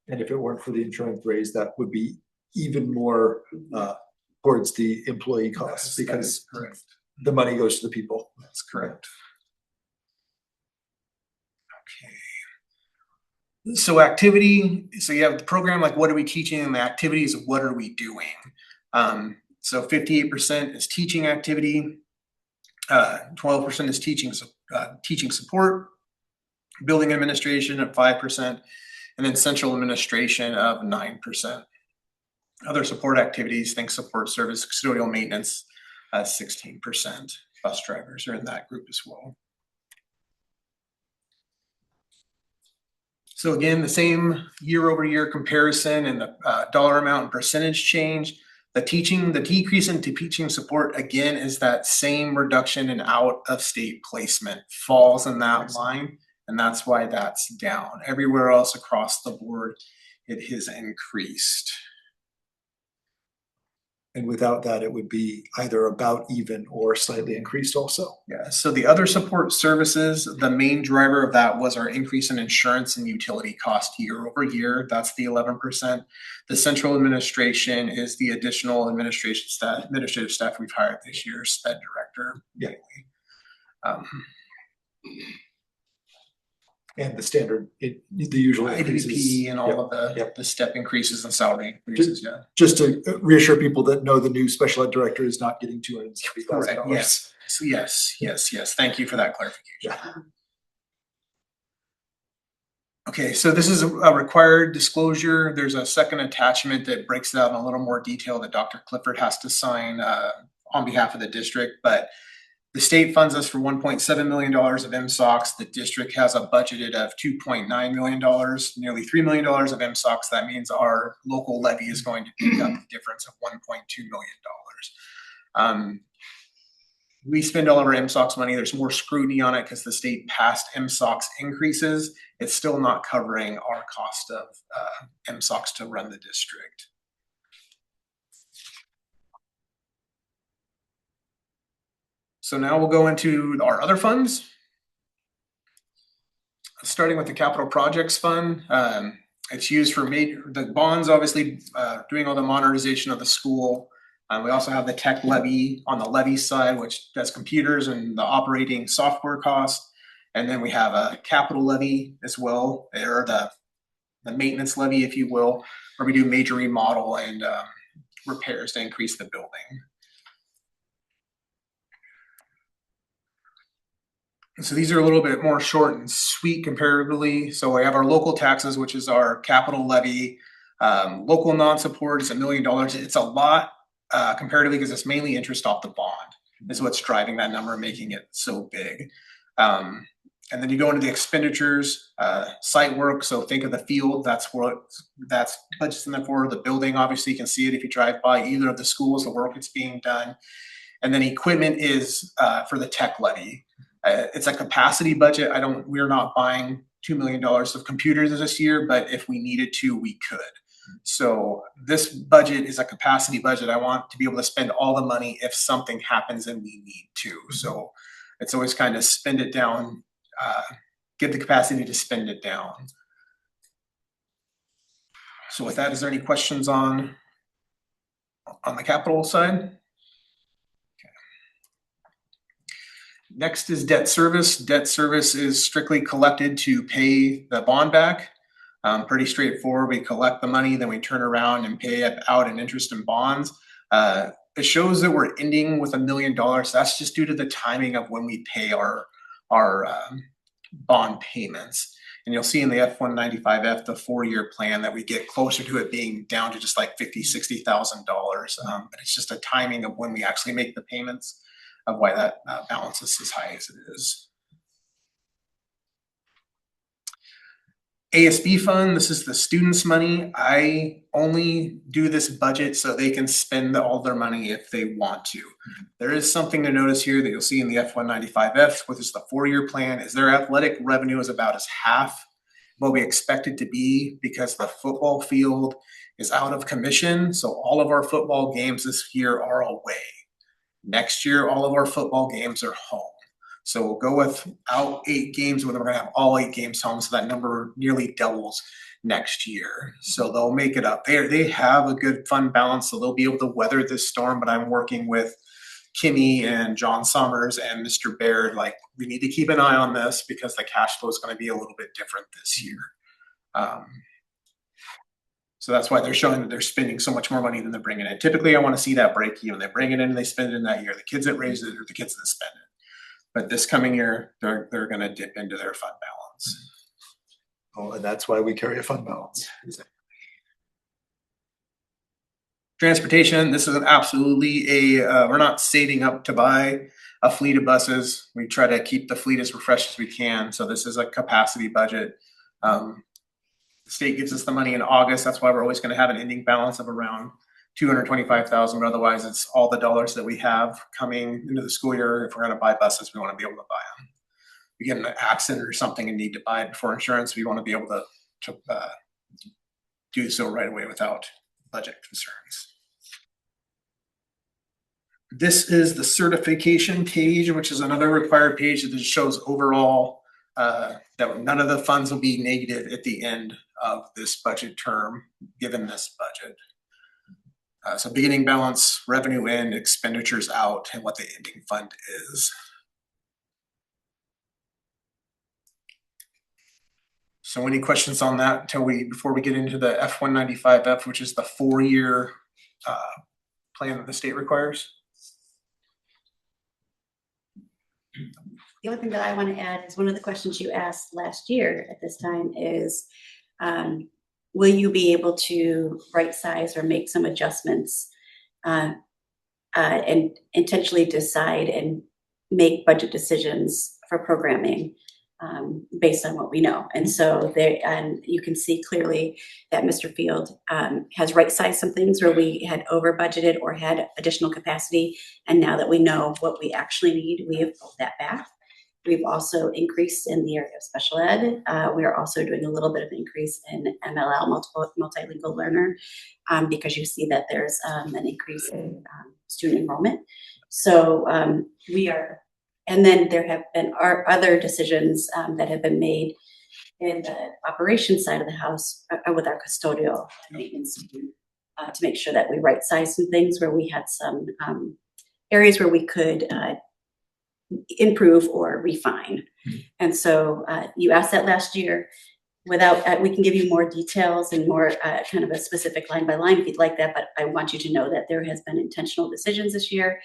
And if it weren't for the insurance raise, that would be even more towards the employee costs because correct. The money goes to the people. That's correct. Okay. So activity, so you have the program, like what are we teaching, and the activities, what are we doing? So 58% is teaching activity, 12% is teaching support, building administration at 5%, and then central administration of 9%. Other support activities, think support service, custodial maintenance, 16%. Bus drivers are in that group as well. So again, the same year-over-year comparison and the dollar amount and percentage change. The decrease in teaching support, again, is that same reduction in out-of-state placement falls in that line, and that's why that's down. Everywhere else across the board, it has increased. And without that, it would be either about even or slightly increased also. Yeah, so the other support services, the main driver of that was our increase in insurance and utility cost year over year. That's the 11%. The central administration is the additional administrative staff we've hired this year, SPED director. Yeah. Um, And the standard, the usual increases. IDP and all of Yep. the step increases and salary increases, yeah. Just to reassure people that know the new special ed director is not getting $270,000. Correct, yes. So yes. Thank you for that clarification. Yeah. Okay, so this is a required disclosure. There's a second attachment that breaks it out in a little more detail that Dr. Clifford has to sign on behalf of the district, but the state funds us for $1.7 million of MSOCs. The district has a budgeted of $2.9 million, nearly $3 million of MSOCs. That means our local levy is going to pick up the difference of $1.2 million. We spend all of our MSOCs money. There's more scrutiny on it because the state passed MSOCs increases. It's still not covering our cost of MSOCs to run the district. So now we'll go into our other funds. Starting with the capital projects fund. It's used for the bonds, obviously, doing all the modernization of the school. We also have the tech levy on the levy side, which does computers and the operating software cost. And then we have a capital levy as well, or the maintenance levy, if you will, where we do major remodel and repairs to increase the building. So these are a little bit more short and sweet comparatively. So we have our local taxes, which is our capital levy. Local non-support is $1 million. It's a lot comparatively because it's mainly interest off the bond. Is what's driving that number and making it so big. And then you go into the expenditures, site work. So think of the field. That's budgeted in there for. The building, obviously, you can see it if you drive by either of the schools, the work that's being done. And then equipment is for the tech levy. It's a capacity budget. We're not buying $2 million of computers this year, but if we needed to, we could. So this budget is a capacity budget. I want to be able to spend all the money if something happens and we need to. So it's always kind of spend it down, give the capacity to spend it down. So with that, is there any questions on the capital side? Next is debt service. Debt service is strictly collected to pay the bond back. Pretty straightforward. We collect the money, then we turn around and pay it out in interest and bonds. It shows that we're ending with $1 million. That's just due to the timing of when we pay our bond payments. And you'll see in the F195F, the 4-year plan, that we get closer to it being down to just like $50,000, $60,000. But it's just a timing of when we actually make the payments of why that balance is as high as it is. ASB fund, this is the students' money. I only do this budget so they can spend all their money if they want to. There is something to notice here that you'll see in the F195F, which is the 4-year plan, is their athletic revenue is about as half what we expect it to be because the football field is out of commission. So all of our football games this year are away. Next year, all of our football games are home. So we'll go without 8 games, when we're going to have all 8 games home. So that number nearly doubles next year. So they'll make it up. They have a good fund balance, so they'll be able to weather this storm. But I'm working with Kimmy and John Summers and Mr. Baird. Like, we need to keep an eye on this because the cash flow is going to be a little bit different this year. So that's why they're showing that they're spending so much more money than they're bringing in. Typically, I want to see that break even. They bring it in and they spend it in that year. The kids that raise it or the kids that spend it. But this coming year, they're going to dip into their fund balance. Oh, and that's why we carry a fund balance. Transportation, this is absolutely we're not saving up to buy a fleet of buses. We try to keep the fleet as refreshed as we can. So this is a capacity budget. The state gives us the money in August. That's why we're always going to have an ending balance of around 225,000. But otherwise, it's all the dollars that we have coming into the school year. If we're going to buy buses, we want to be able to buy them. We get in an accident or something and need to buy it for insurance, we want to be able to do so right away without budget concerns. This is the certification page, which is another required page that just shows overall that none of the funds will be negative at the end of this budget term, given this budget. So beginning balance, revenue in, expenditures out, and what the ending fund is. So any questions on that before we get into the F195F, which is the 4-year plan that the state requires? The only thing that I want to add is one of the questions you asked last year at this time is, will you be able to right size or make some adjustments and intentionally decide and make budget decisions for programming based on what we know? And so you can see clearly that Mr. Field has right sized some things where we had over budgeted or had additional capacity. And now that we know what we actually need, we have pulled that back. We've also increased in the area of special ed. We are also doing a little bit of increase in MLL, multilingual learner, because you see that there's an increase in student enrollment. So we are, and then there have been other decisions that have been made in the operations side of the house with our custodial maintenance team to make sure that we right size some things where we had some areas where we could improve or refine. And so you asked that last year. Without, we can give you more details and more kind of a specific line by line if you'd like that, but I want you to know that there has been intentional decisions this year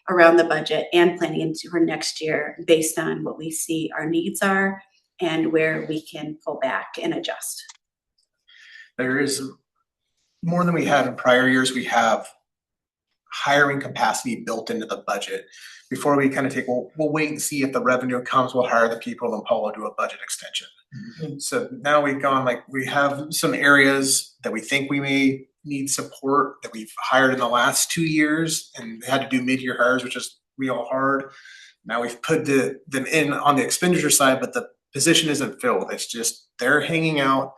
around the budget and planning into for next year based on what we see our needs are and where we can pull back and adjust. There is more than we had in prior years. We have hiring capacity built into the budget. Before we kind of we'll wait and see if the revenue comes, we'll hire the people and Paul will do a budget extension. Mm-hmm. So now we've gone, we have some areas that we think we may need support that we've hired in the last 2 years and had to do mid-year hires, which is real hard. Now we've put them in on the expenditure side, but the position isn't filled. It's just they're hanging out.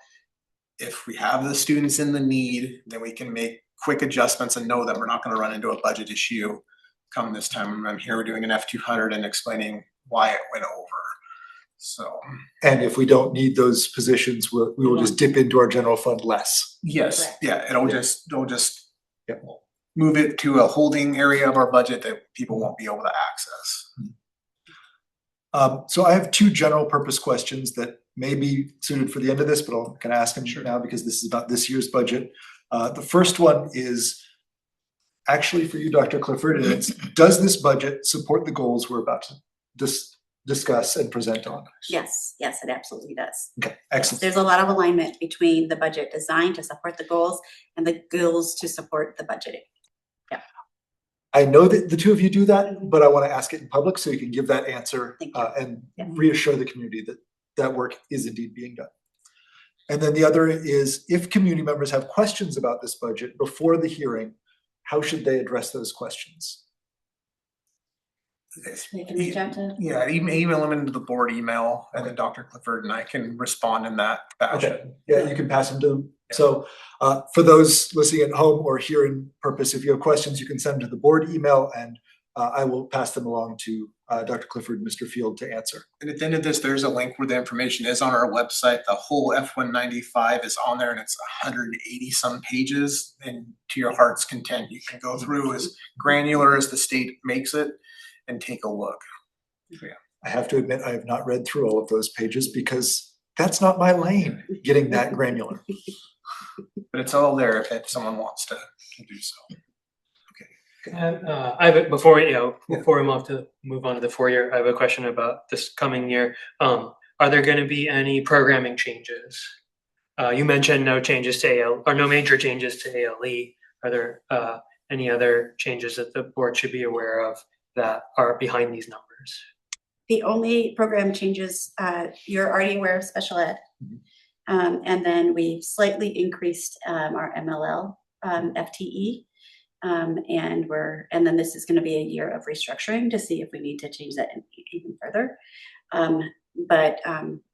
If we have the students in the need, then we can make quick adjustments and know that we're not going to run into a budget issue come this time. I'm here doing an F200 and explaining why it went over. So, and if we don't need those positions, we will just dip into our general fund less. Yes, Correct. yeah, it'll just move it to a holding area of our budget that people won't be able to access. So I have 2 general purpose questions that may be suited for the end of this, but I'm going to ask them now because this is about this year's budget. The first one is actually for you, Dr. Clifford, and it's, does this budget support the goals we're about to discuss and present on? Yes, it absolutely does. Okay, excellent. There's a lot of alignment between the budget design to support the goals and the goals to support the budgeting. I know that the 2 of you do that, but I want to ask it in public so you can give that answer Thank you. and Yeah. reassure the community that that work is indeed being done. And then the other is, if community members have questions about this budget before the hearing, how should they address those questions? They can reach out to. Yeah, email them into the board email, and then Dr. Clifford and I can respond in that fashion. Okay, yeah, you can pass them to them. So for those listening at home or here in purpose, if you have questions, you can send them to the board email and I will pass them along to Dr. Clifford and Mr. Field to answer. And at the end of this, there's a link where the information is on our website. The whole F195 is on there and it's 180 some pages, and to your heart's content, you can go through as granular as the state makes it and take a look. Yeah. I have to admit, I have not read through all of those pages because that's not my lane, getting that granular. But it's all there if someone wants to do so. Before we move on to the 4-year, I have a question about this coming year. Are there going to be any programming changes? You mentioned no changes to AL or no major changes to ALE. Are there any other changes that the board should be aware of that are behind these numbers? The only program changes, you're already aware of special ed. And then we've slightly increased our MLL FTE. And then this is going to be a year of restructuring to see if we need to change that even further.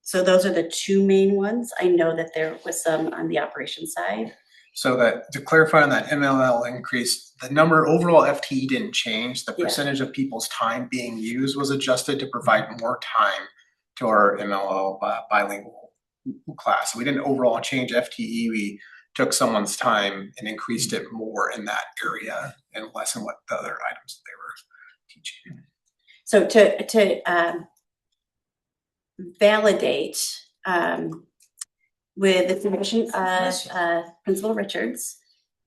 So those are the two main ones. I know that there was some on the operations side. So that, to clarify on that MLL increase, the number overall FTE didn't change. The Yeah. percentage of people's time being used was adjusted to provide more time to our MLL bilingual class. So we didn't overall change FTE. We took someone's time and increased it more in that area and less in what the other items they were teaching. So to validate with the submission of Principal Richards,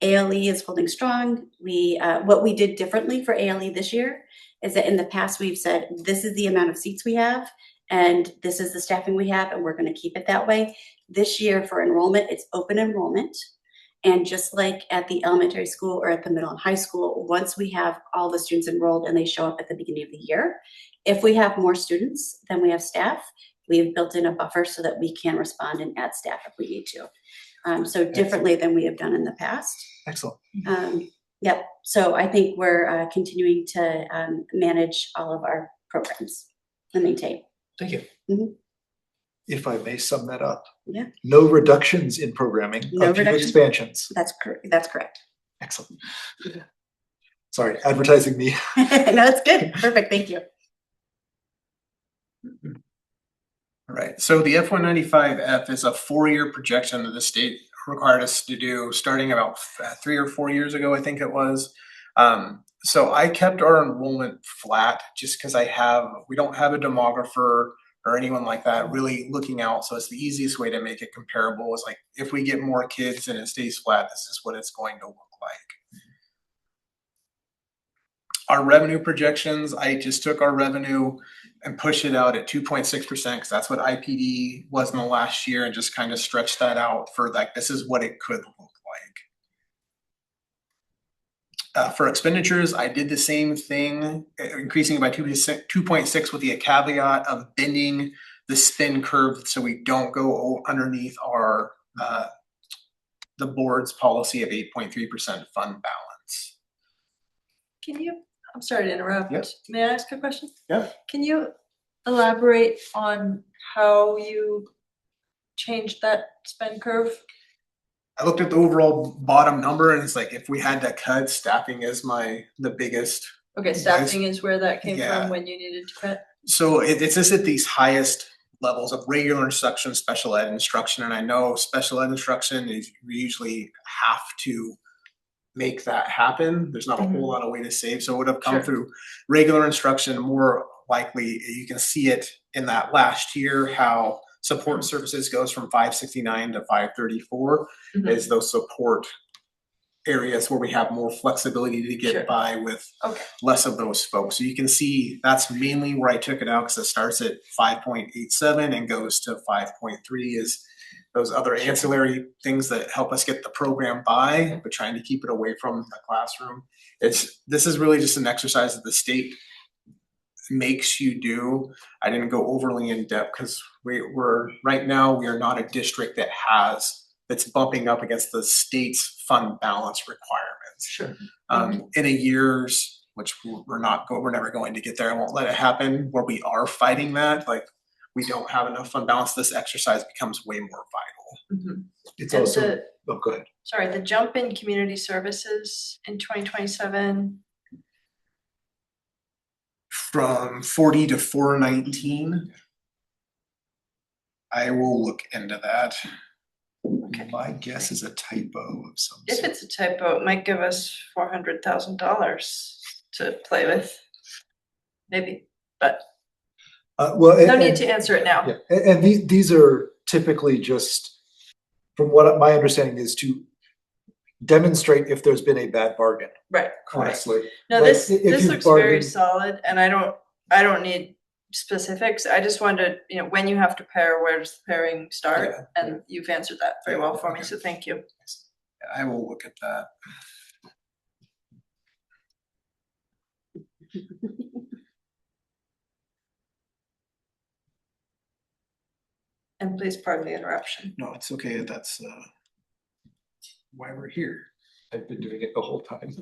ALE is holding strong. What we did differently for ALE this year is that in the past we've said, this is the amount of seats we have and this is the staffing we have, and we're going to keep it that way. This year for enrollment, it's open enrollment. And just like at the elementary school or at the middle and high school, once we have all the students enrolled and they show up at the beginning of the year, if we have more students than we have staff, we've built in a buffer so that we can respond and add staff if we need to. So differently than we have done in the past. Excellent. Yep. So I think we're continuing to manage all of our programs and maintain. Thank you. Mhm. If I may sum that up. Yeah. No reductions in programming, No a few reductions. expansions. That's correct. Excellent. Sorry, advertising me. No, it's good. Perfect. Thank you. All right, so the F-195F is a 4-year projection that the state required us to do starting about 3 or 4 years ago, I think it was. So I kept our enrollment flat just because we don't have a demographer or anyone like that really looking out. So it's the easiest way to make it comparable is like, if we get more kids and it stays flat, this is what it's going to look like. Our revenue projections, I just took our revenue and pushed it out at 2.6% because that's what IPD was in the last year and just kind of stretched that out for like, this is what it could look like. For expenditures, I did the same thing, increasing by 2.6 with the caveat of bending the spend curve so we don't go underneath our the board's policy of 8.3% fund balance. I'm sorry to interrupt. Yes. May I ask a question? Yeah. Can you elaborate on how you changed that spend curve? I looked at the overall bottom number and it's like, if we had to cut, staffing is the biggest. Okay, staffing is where that came Yeah. from when you needed to cut? So it's just at these highest levels of regular instruction, special ed instruction. And I know special ed instruction is we usually have to make that happen. There's not a whole lot of way to save. So it would have come Sure. through regular instruction. More likely, you can see it in that last year, how support services goes from 569 to 534 Mhm. is those support areas where we have more flexibility to get Sure. by with Okay. less of those folks. So you can see that's mainly where I took it out because it starts at 5.87 and goes to 5.3 is those other ancillary things that help us get the program by, but trying to keep it away from the classroom. This is really just an exercise that the state makes you do. I didn't go overly in depth because we're right now we are not a district that's bumping up against the state's fund balance requirements. Sure. In a year's, which we're never going to get there. I won't let it happen where we are fighting that. Like we don't have enough fund balance. This exercise becomes way more vital. Mhm. It's And also, oh, go ahead. Sorry, the jump in community services in 2027, From 40 to 419. I will look into that. My guess is a typo of some if sort. it's a typo, it might give us $400,000 to play with. Maybe, but Well, no and- need to answer it now. Yeah, and these are typically just, from what my understanding is, to demonstrate if there's been a bad bargain, Right. honestly. No, Like, this if this you've looks very bargained- solid, and I don't need specifics. I just wanted, when you have to pair, where does the pairing start? Yeah. And you've answered that very well for me, so thank you. I will look at that. And please pardon the interruption. No, it's okay. That's why we're here. I've been doing it the whole time.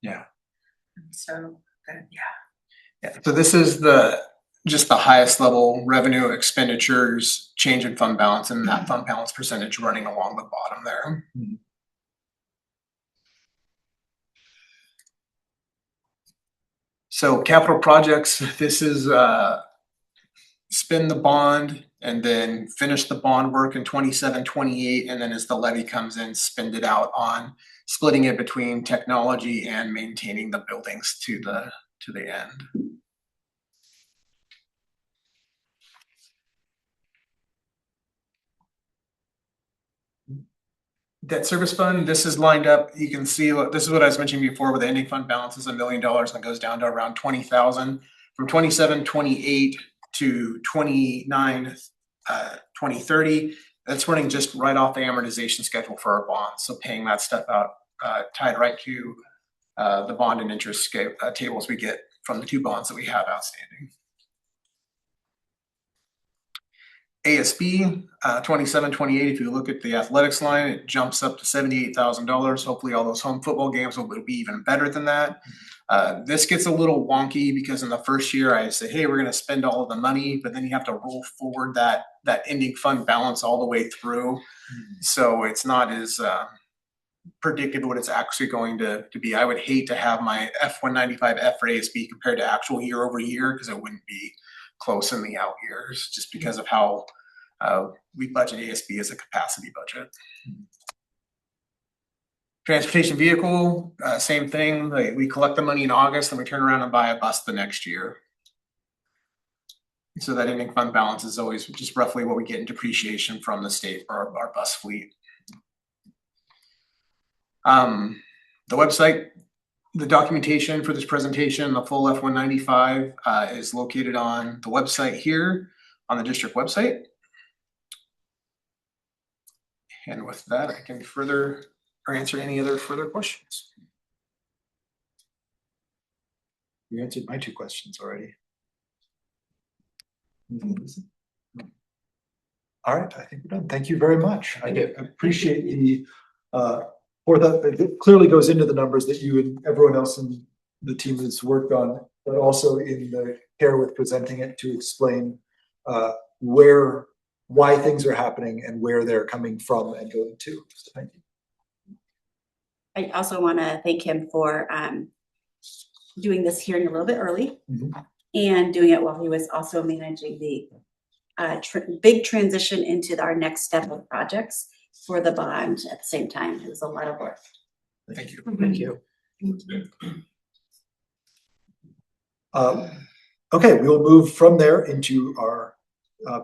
Yeah. So, good, yeah. Yeah, so this is just the highest level revenue expenditures, change in fund balance, and that fund balance percentage running along the bottom there. Mhm. So capital projects, this is spend the bond and then finish the bond work in 27, 28, and then as the levy comes in, spend it out on splitting it between technology and maintaining the buildings to the end. Debt service fund, this is lined up. You can see, this is what I was mentioning before, where the ending fund balance is $1 million and it goes down to around 20,000. From 27, 28 to 29, 2030, that's running just right off the amortization schedule for our bonds. So paying that stuff out, tied right to the bond and interest tables we get from the two bonds that we have outstanding. ASB 27, 28, if you look at the athletics line, it jumps up to $78,000. Hopefully all those home football games will be even better than that. This gets a little wonky because in the first year I say, hey, we're going to spend all of the money, but then you have to roll forward that ending fund balance all the way through. So it's not as predicted what it's actually going to be. I would hate to have my F195F for ASB compared to actual year over year because it wouldn't be close in the out years just because of how we budget ASB as a capacity budget. Transportation vehicle, same thing. We collect the money in August and we turn around and buy a bus the next year. So that ending fund balance is always just roughly what we get in depreciation from the state for our bus fleet. The website, the documentation for this presentation, the full F195 is located on the website here on the district website. And with that, I can further or answer any other further questions. You answered my 2 questions already. All right, I think we're done. Thank you very much. I appreciate the it clearly goes into the numbers that you and everyone else in the team has worked on, but also in the care with presenting it to explain why things are happening and where they're coming from and going to. So thank you. I also want to thank him for doing this hearing a little bit early and doing it while he was also managing the big transition into our next step of projects for the bond at the same time. It was a lot of work. Thank you. Thank you. Okay, we will move from there into our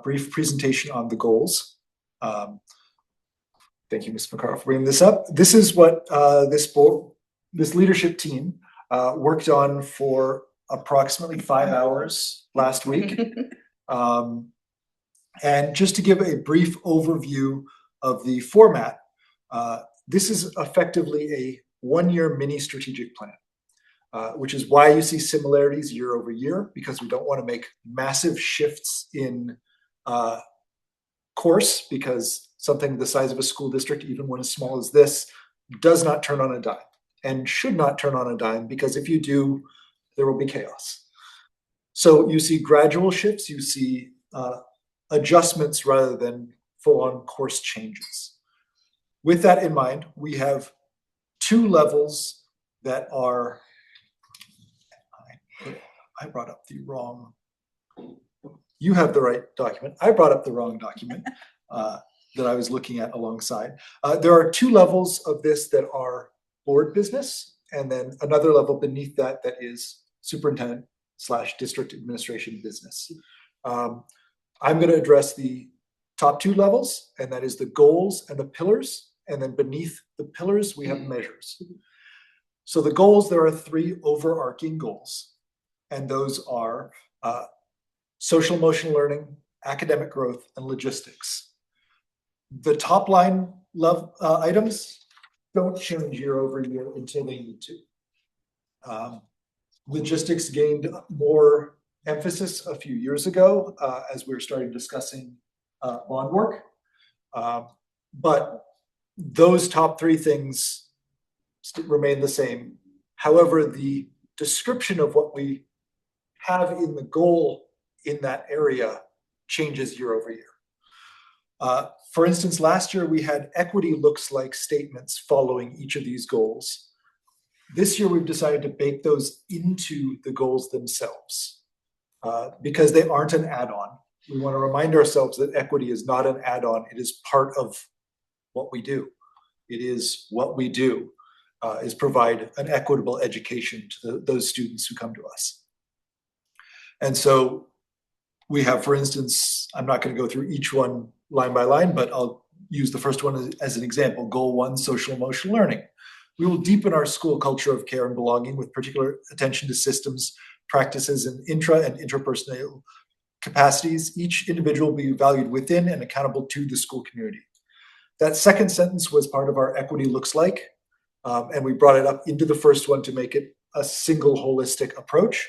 brief presentation on the goals. Thank you, Ms. McCarr, for bringing this up. This is what this leadership team worked on for approximately 5 hours last week. And just to give a brief overview of the format, this is effectively a 1-year mini strategic plan, which is why you see similarities year over year, because we don't want to make massive shifts in course, because something the size of a school district, even one as small as this, does not turn on a dime and should not turn on a dime, because if you do, there will be chaos. So you see gradual shifts, you see adjustments rather than full-on course changes. With that in mind, we have 2 levels that are, I brought up the wrong, you have the right document. I brought up the wrong document that I was looking at alongside. There are 2 levels of this that are board business, and then another level beneath that that is superintendent/district administration business. I'm going to address the top 2 levels, and that is the goals and the pillars, and then beneath the pillars we have measures. So the goals, there are 3 overarching goals, and those are social emotional learning, academic growth, and logistics. The top line items don't change year over year until they need to. Logistics gained more emphasis a few years ago as we were starting discussing bond work. But those top three things remain the same. However, the description of what we have in the goal in that area changes year over year. For instance, last year we had equity looks like statements following each of these goals. This year we've decided to bake those into the goals themselves because they aren't an add-on. We want to remind ourselves that equity is not an add-on. It is part of what we do. It is what we do is provide an equitable education to those students who come to us. And so we have, for instance, I'm not going to go through each one line by line, but I'll use the first one as an example. Goal 1, social emotional learning. We will deepen our school culture of care and belonging with particular attention to systems, practices, and intra and interpersonal capacities. Each individual will be valued within and accountable to the school community. That second sentence was part of our equity looks like, and we brought it up into the first one to make it a single holistic approach.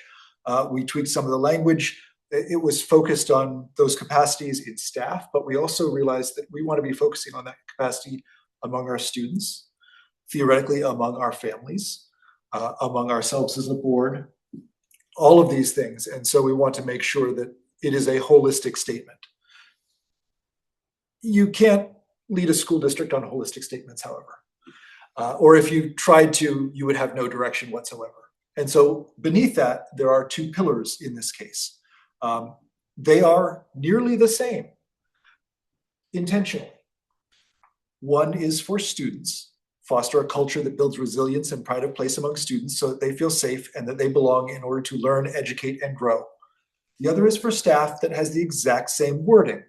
We tweaked some of the language. It was focused on those capacities in staff, but we also realized that we want to be focusing on that capacity among our students, theoretically among our families, among ourselves as a board, all of these things. And so we want to make sure that it is a holistic statement. You can't lead a school district on holistic statements, however. Or if you tried to, you would have no direction whatsoever. And so beneath that, there are two pillars in this case. They are nearly the same intentionally. One is for students, foster a culture that builds resilience and pride of place among students so that they feel safe and that they belong in order to learn, educate, and grow. The other is for staff that has the exact same wording.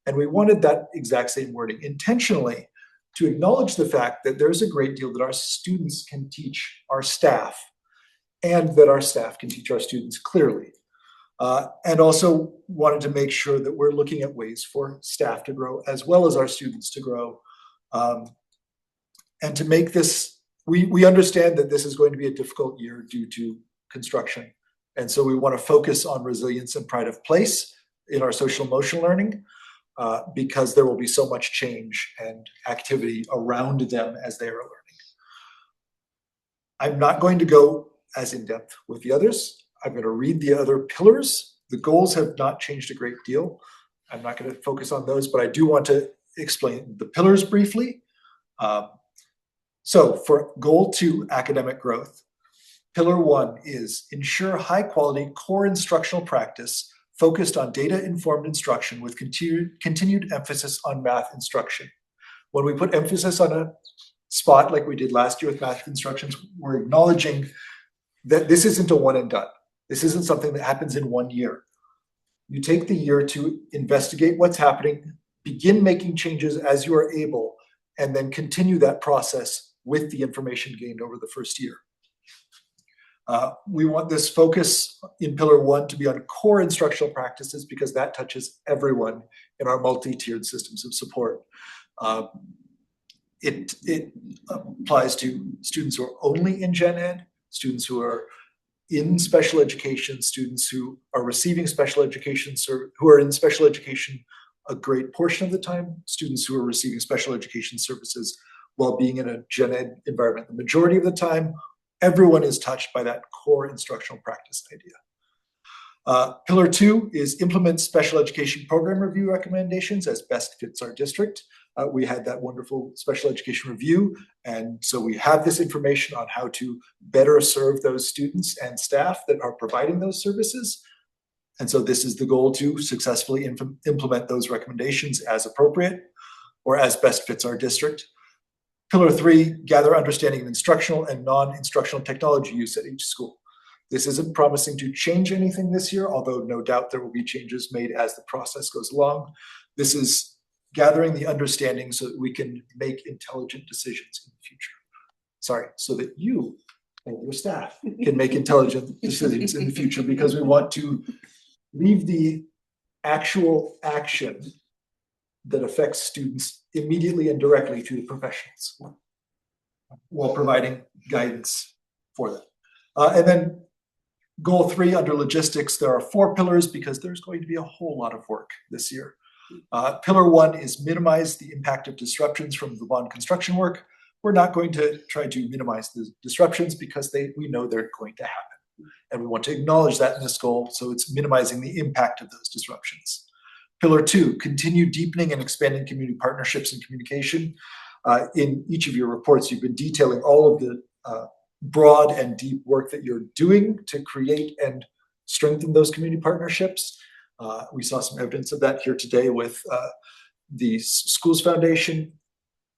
And we wanted that exact same wording intentionally to acknowledge the fact that there's a great deal that our students can teach our staff and that our staff can teach our students clearly. And also wanted to make sure that we're looking at ways for staff to grow as well as our students to grow. And to make this, we understand that this is going to be a difficult year due to construction. And so we want to focus on resilience and pride of place in our social emotional learning because there will be so much change and activity around them as they are learning. I'm not going to go as in depth with the others. I'm going to read the other pillars. The goals have not changed a great deal. I'm not going to focus on those, but I do want to explain the pillars briefly. So for goal 2, academic growth, pillar 1 is ensure high quality core instructional practice focused on data-informed instruction with continued emphasis on math instruction. When we put emphasis on a spot like we did last year with math instructions, we're acknowledging that this isn't a one and done. This isn't something that happens in 1 year. You take the year to investigate what's happening, begin making changes as you are able, and then continue that process with the information gained over the first year. We want this focus in pillar 1 to be on core instructional practices because that touches everyone in our multi-tiered systems of support. It applies to students who are only in Gen Ed, students who are in special education, students who are receiving special education, who are in special education a great portion of the time, students who are receiving special education services while being in a Gen Ed environment the majority of the time. Everyone is touched by that core instructional practice idea. Pillar 2 is implement special education program review recommendations as best fits our district. We had that wonderful special education review, and so we have this information on how to better serve those students and staff that are providing those services. And so this is the goal to successfully implement those recommendations as appropriate or as best fits our district. Pillar 3, gather understanding of instructional and non-instructional technology use at each school. This isn't promising to change anything this year, although no doubt there will be changes made as the process goes along. This is gathering the understanding so that we can make intelligent decisions in the future. Sorry, so that you and your staff can make intelligent decisions in the future, because we want to leave the actual action that affects students immediately and directly through the professionals while providing guidance for them. And then goal 3 under logistics, there are 4 pillars because there's going to be a whole lot of work this year. Pillar 1 is minimize the impact of disruptions from the bond construction work. We're not going to try to minimize the disruptions because we know they're going to happen. And we want to acknowledge that in this goal, so it's minimizing the impact of those disruptions. Pillar 2, continue deepening and expanding community partnerships and communication. In each of your reports, you've been detailing all of the broad and deep work that you're doing to create and strengthen those community partnerships. We saw some evidence of that here today with the Schools Foundation.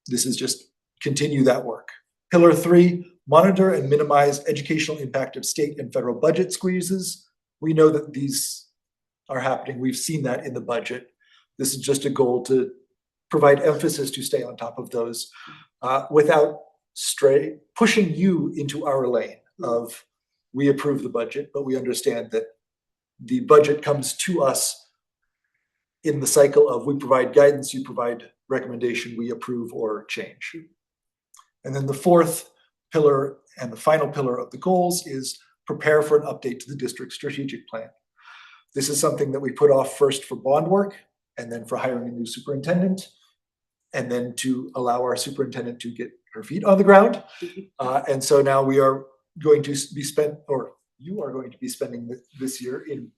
This is just continue that work. Pillar 3, monitor and minimize educational impact of state and federal budget squeezes. We know that these are happening. We've seen that in the budget. This is just a goal to provide emphasis to stay on top of those without pushing you into our lane of we approve the budget, but we understand that the budget comes to us in the cycle of we provide guidance, you provide recommendation, we approve or change. And then the 4th pillar and the final pillar of the goals is prepare for an update to the district strategic plan. This is something that we put off first for bond work and then for hiring a new superintendent and then to allow our superintendent to get her feet on the ground. And so now we are going to be you are going to be spending this year in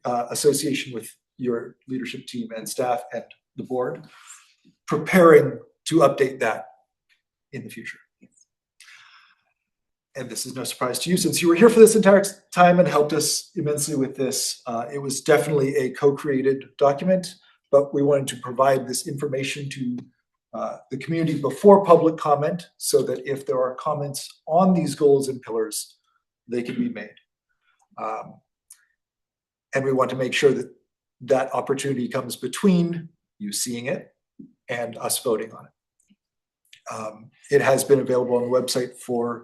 association with your leadership team and staff and the board, preparing to update that in the future. And this is no surprise to you since you were here for this entire time and helped us immensely with this. It was definitely a co-created document, but we wanted to provide this information to the community before public comment so that if there are comments on these goals and pillars, they can be made. And we want to make sure that that opportunity comes between you seeing it and us voting on it. It has been available on the website for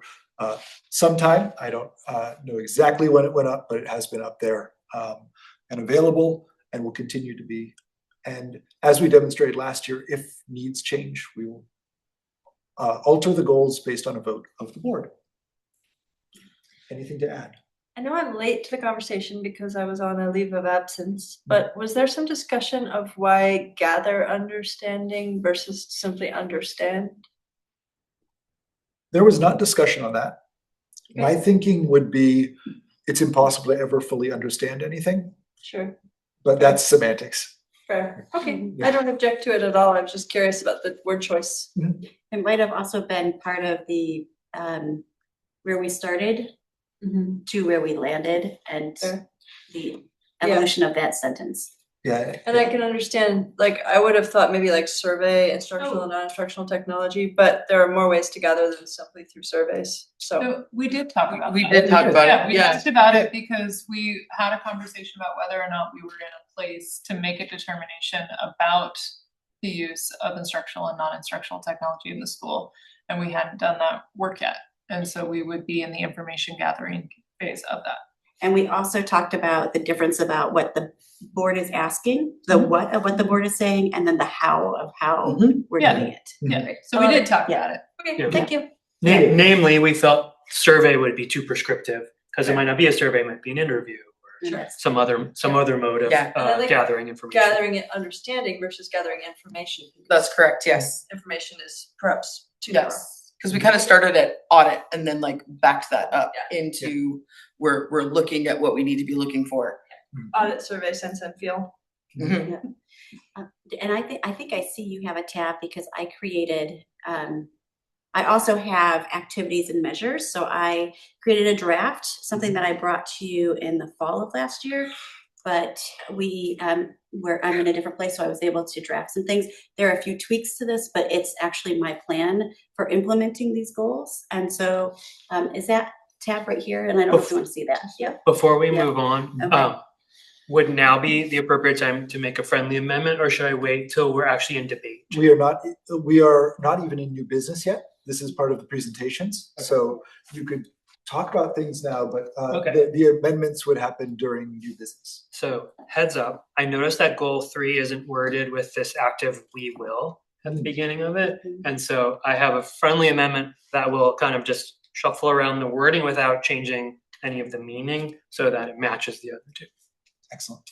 some time. I don't know exactly when it went up, but it has been up there and available and will continue to be. And as we demonstrated last year, if needs change, we will alter the goals based on a vote of the board. Anything to add? I know I'm late to the conversation because I was on a leave of absence, but was there some discussion of why gather understanding versus simply understand? There was not discussion on that. Okay. My thinking would be it's impossible to ever fully understand anything, Sure, but that's semantics. fair. Okay, Yeah. I don't object to it at all. I was just curious about the word choice. It might have also been part of the, where we started to where we landed and Fair. the evolution of that sentence. Yeah. And I can understand, like, I would have thought maybe like survey, instructional and non-instructional technology, but there are more ways to gather than simply through surveys, so. So we did talk about We that. did talk about Yeah, it, we yeah. talked about it because we had a conversation about whether or not we were in a place to make a determination about the use of instructional and non-instructional technology in the school. And we hadn't done that work yet. And so we would be in the information gathering phase of that. And we also talked about the difference about what the board is asking, the what of what the board is saying, and then the how of how we're Yeah. doing it. Yeah, so we did talk Yeah. about it. Okay, Yeah. thank you. Namely, we felt survey would be too prescriptive because it Right. might not be a survey, it might be an interview or Sure. some other mode of Yeah. And I like gathering information. Gathering it, understanding versus gathering information. That's correct, yes. Information is perhaps too narrow. Yes. Because we kind of started at audit and then like backed that up Yeah. into we're looking at what we need to be looking for. Audit, survey, sense and feel. Mhm. And I think I see you have a tab because I created, I also have activities and measures. So I created a draft, something that I brought to you in the fall of last year. But I'm in a different place, so I was able to draft some things. There are a few tweaks to this, but it's actually my plan for implementing these goals. And so is that tab right here? And I don't know if you want to see that. Yep. Before we Yeah. move on, Okay. would now be the appropriate time to make a friendly amendment or should I wait till we're actually in debate? We are not even in new business yet. This is part of the presentations. So you could talk about things now, but Okay. the amendments would happen during new business. So heads up, I noticed that goal 3 isn't worded with this active "we will" at the beginning of it. And so I have a friendly amendment that will kind of just shuffle around the wording without changing any of the meaning so that it matches the other two. Excellent.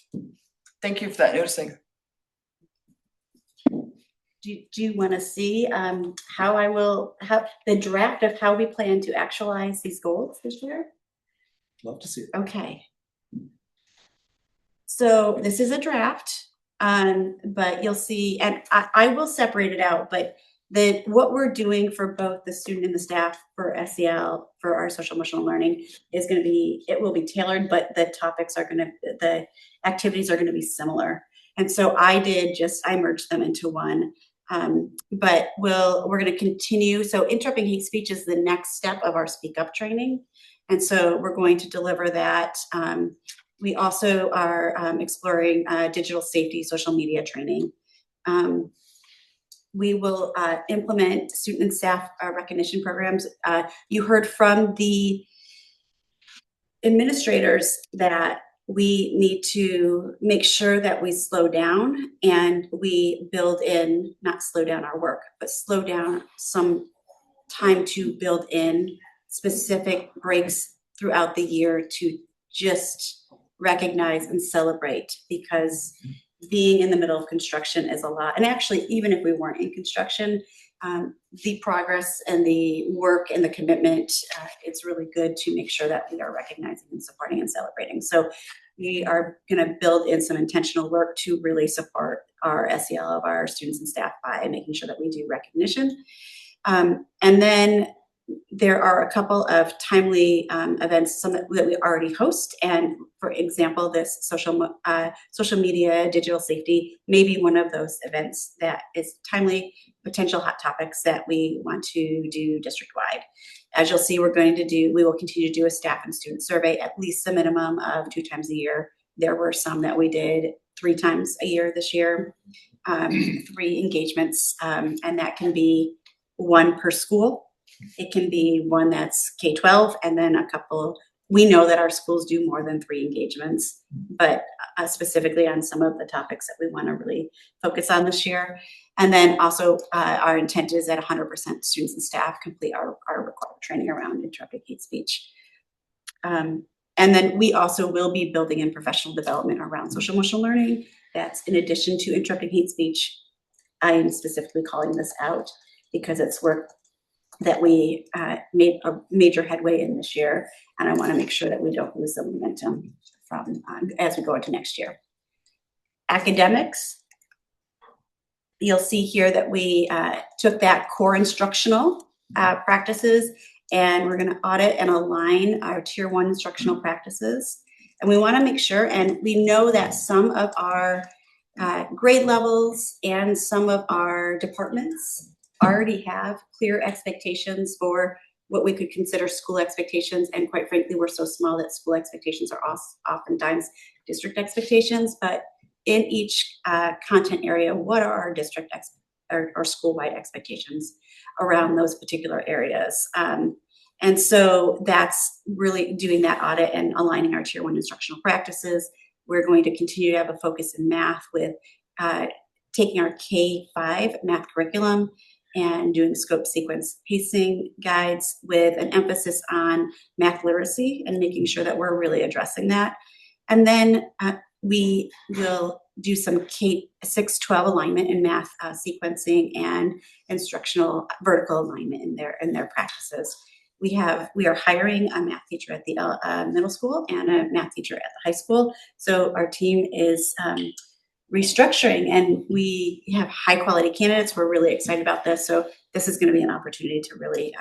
Thank you for that noticing. Do you want to see how I will have the draft of how we plan to actualize these goals this year? Love to see it. Okay. So this is a draft, but you'll see, and I will separate it out, but what we're doing for both the student and the staff for SEL, for our social emotional learning, is going to be, it will be tailored, but the topics are going to, the activities are going to be similar. And so I merged them into one. But we're going to continue. So interrupting hate speech is the next step of our Speak Up training. And so we're going to deliver that. We also are exploring digital safety, social media training. We will implement student and staff recognition programs. You heard from the administrators that we need to make sure that we slow down and we build in, not slow down our work, but slow down some time to build in specific breaks throughout the year to just recognize and celebrate, because being in the middle of construction is a lot. And actually, even if we weren't in construction, the progress and the work and the commitment, it's really good to make sure that we are recognizing and supporting and celebrating. So we are going to build in some intentional work to really support our SEL of our students and staff by making sure that we do recognition. And then there are a couple of timely events, some that we already host. And for example, this social media, digital safety may be one of those events that is timely, potential hot topics that we want to do district-wide. As you'll see, we will continue to do a staff and student survey, at least a minimum of 2 times a year. There were some that we did 3 times a year this year, 3 engagements, and that can be 1 per school. It can be one that's K-12, and then a couple. We know that our schools do more than 3 engagements, but specifically on some of the topics that we want to really focus on this year. And then also our intent is that 100% students and staff complete our required training around interrupting hate speech. And then we also will be building in professional development around social emotional learning. That's in addition to interrupting hate speech. I am specifically calling this out because it's work that we made a major headway in this year, and I want to make sure that we don't lose the momentum from as we go into next year. Academics, you'll see here that we took that core instructional practices, and we're going to audit and align our Tier 1 instructional practices. And we want to make sure, and we know that some of our grade levels and some of our departments already have clear expectations for what we could consider school expectations. And quite frankly, we're so small that school expectations are oftentimes district expectations. But in each content area, what are our district or school-wide expectations around those particular areas? And so that's really doing that audit and aligning our Tier 1 instructional practices. We're going to continue to have a focus in math with taking our K-5 math curriculum and doing scope sequence pacing guides with an emphasis on math literacy and making sure that we're really addressing that. And then we will do some K-6-12 alignment in math sequencing and instructional vertical alignment in their practices. We are hiring a math teacher at the middle school and a math teacher at the high school. So our team is restructuring, and we have high quality candidates. We're really excited about this. So this is going to be an opportunity to really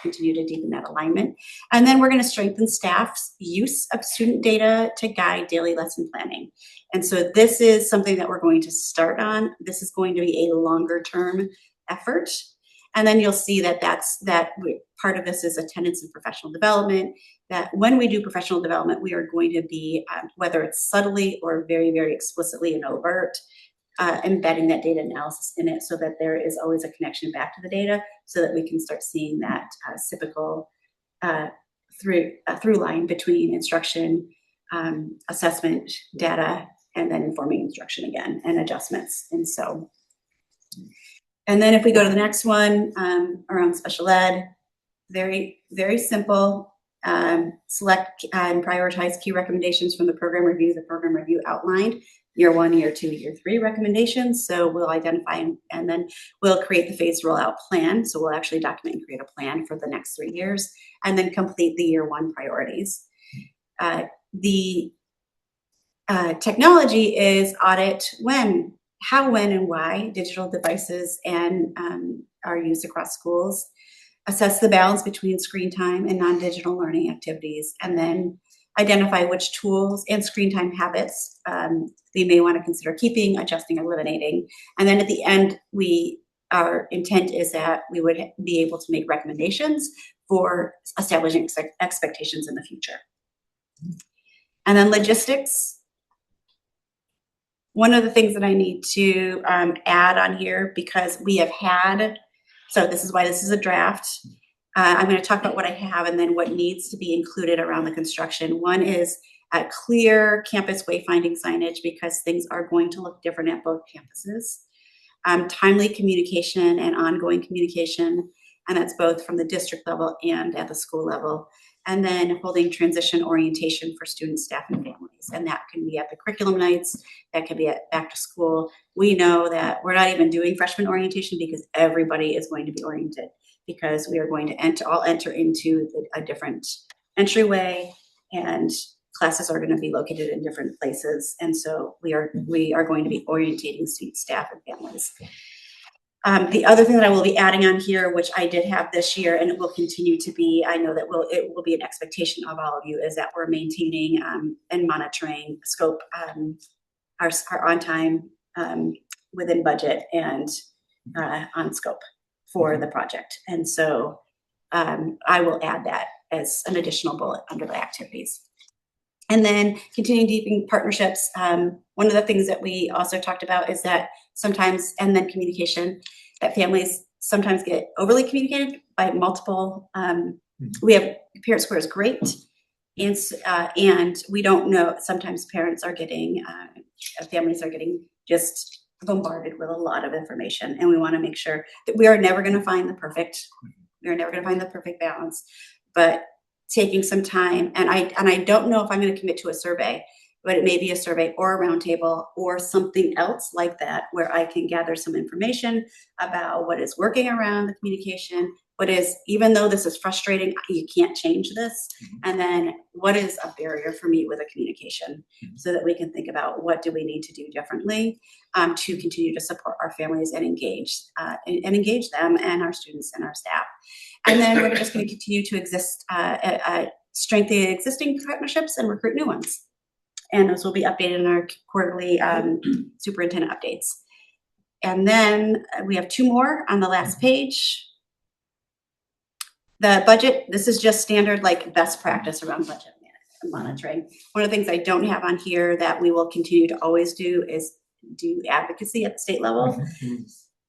continue to deepen that alignment. And then we're going to strengthen staff's use of student data to guide daily lesson planning. And so this is something that we're going to start on. This is going to be a longer term effort. And then you'll see that part of this is attendance and professional development, that when we do professional development, we are going to be, whether it's subtly or very, very explicitly and overt, embedding that data analysis in it so that there is always a connection back to the data so that we can start seeing that through line between instruction, assessment, data, and then informing instruction again and adjustments. And then if we go to the next one, around special ed, very, very simple. Select and prioritize key recommendations from the program review. The program review outlined year 1, year 2, year 3 recommendations. So we'll identify and then we'll create the phased rollout plan. So we'll actually document and create a plan for the next 3 years and then complete the year 1 priorities. The technology is audit how, when, and why digital devices and are used across schools. Assess the balance between screen time and non-digital learning activities, and then identify which tools and screen time habits you may want to consider keeping, adjusting, or eliminating. And then at the end, our intent is that we would be able to make recommendations for establishing expectations in the future. And then logistics. One of the things that I need to add on here, because we have had, so this is why this is a draft. I'm going to talk about what I have and then what needs to be included around the construction. One is a clear campus wayfinding signage, because things are going to look different at both campuses. Timely communication and ongoing communication, and that's both from the district level and at the school level. And then holding transition orientation for students, staff, and families. And that can be at the curriculum nights, that can be at back to school. We know that we're not even doing freshman orientation because everybody is going to be oriented, because we are going to all enter into a different entryway, and classes are going to be located in different places. And so we are going to be orientating students, staff, and families. The other thing that I will be adding on here, which I did have this year and it will continue to be, I know that it will be an expectation of all of you, is that we're maintaining and monitoring scope, our on time within budget and on scope for the project. And so I will add that as an additional bullet under the activities. And then continuing deepening partnerships. One of the things that we also talked about is that sometimes, and then communication, that families sometimes get overly communicated by multiple. We have Parent Square is great, and we don't know. Sometimes parents are getting, families are getting just bombarded with a lot of information, and we want to make sure that we are never going to find the perfect. We are never going to find the perfect balance, but taking some time, and I don't know if I'm going to commit to a survey, but it may be a survey or a roundtable or something else like that, where I can gather some information about what is working around the communication, what is, even though this is frustrating, you can't change this, and then what is a barrier for me with a communication, so that we can think about what do we need to do differently to continue to support our families and engage them and our students and our staff. And then we're just going to continue to strengthen existing partnerships and recruit new ones. And those will be updated in our quarterly superintendent updates. And then we have 2 more on the last page. The budget, this is just standard like best practice around budget monitoring. One of the things I don't have on here that we will continue to always do is do advocacy at the state level.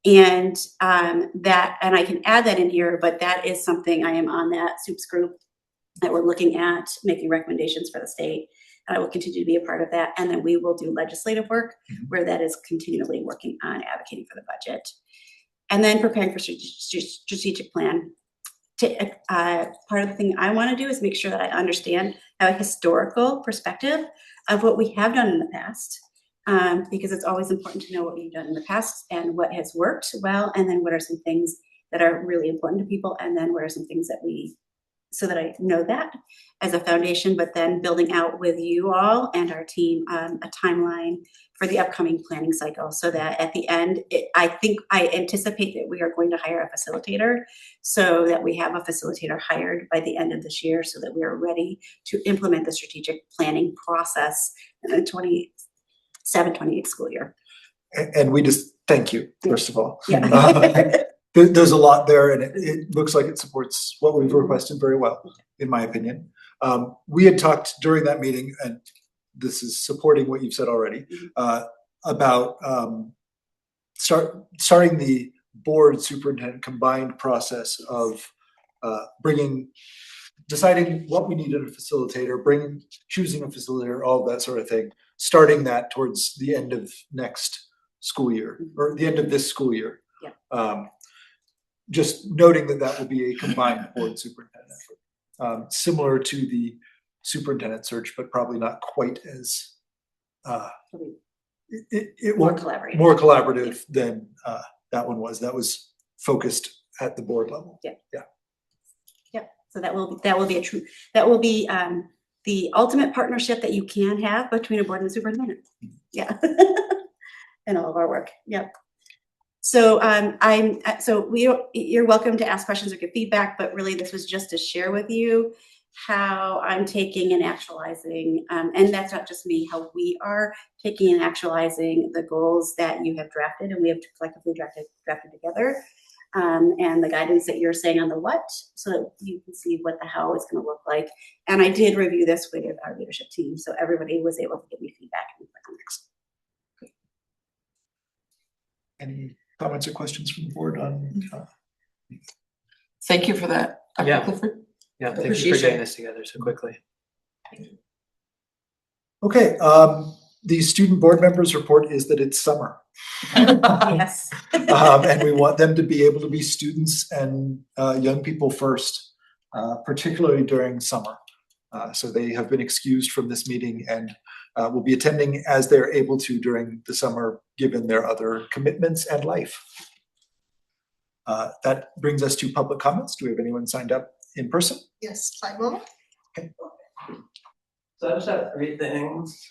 And and I can add that in here, but that is something I am on that SUPS group that we're looking at making recommendations for the state. And I will continue to be a part of that. And then we will do legislative work where that is continually working on advocating for the budget. And then preparing for strategic plan. Part of the thing I want to do is make sure that I understand, have a historical perspective of what we have done in the past. Because it's always important to know what we've done in the past and what has worked well, and then what are some things that are really important to people, and then what are some things that so that I know that as a foundation, but then building out with you all and our team a timeline for the upcoming planning cycle, so that at the end, I anticipate that we are going to hire a facilitator, so that we have a facilitator hired by the end of this year, so that we are ready to implement the strategic planning process in the 27-28 school year. And we just thank you, first of all. Yeah. There's a lot there, and it looks like it supports what we've requested very well, in my opinion. We had talked during that meeting, and this is supporting what you've said already, about starting the board superintendent combined process of bringing deciding what we need in a facilitator, choosing a facilitator, all of that sort of thing, starting that towards the end of next school year, or the end of this school year. Yeah. Just noting that that will be a combined board superintendent effort, similar to the superintendent search, but probably not quite as, it More won't, collaborative. more collaborative than that one was. That was focused at the board level. So that will be the ultimate partnership that you can have between a board and a superintendent. Yeah. And all of our work. Yep. So you're welcome to ask questions or give feedback, but really this was just to share with you how I'm taking and actualizing, and that's not just me, how we are taking and actualizing the goals that you have drafted and we have collectively drafted together. And the guidance that you're saying on the what, so that you can see what the how is going to look like. And I did review this with our leadership team, so everybody was able to give me feedback. Any comments or questions from the board on? Thank you for that, Dr. Yeah. Clifford. Yeah, thank you for Appreciation. getting this together so quickly. Okay, the student board members report is that it's summer. Yes. And we want them to be able to be students and young people first, particularly during summer. So they have been excused from this meeting and will be attending as they're able to during the summer, given their other commitments and life. That brings us to public comments. Do we have anyone signed up in person? Yes, Clyde Wilmot? So I just have three things.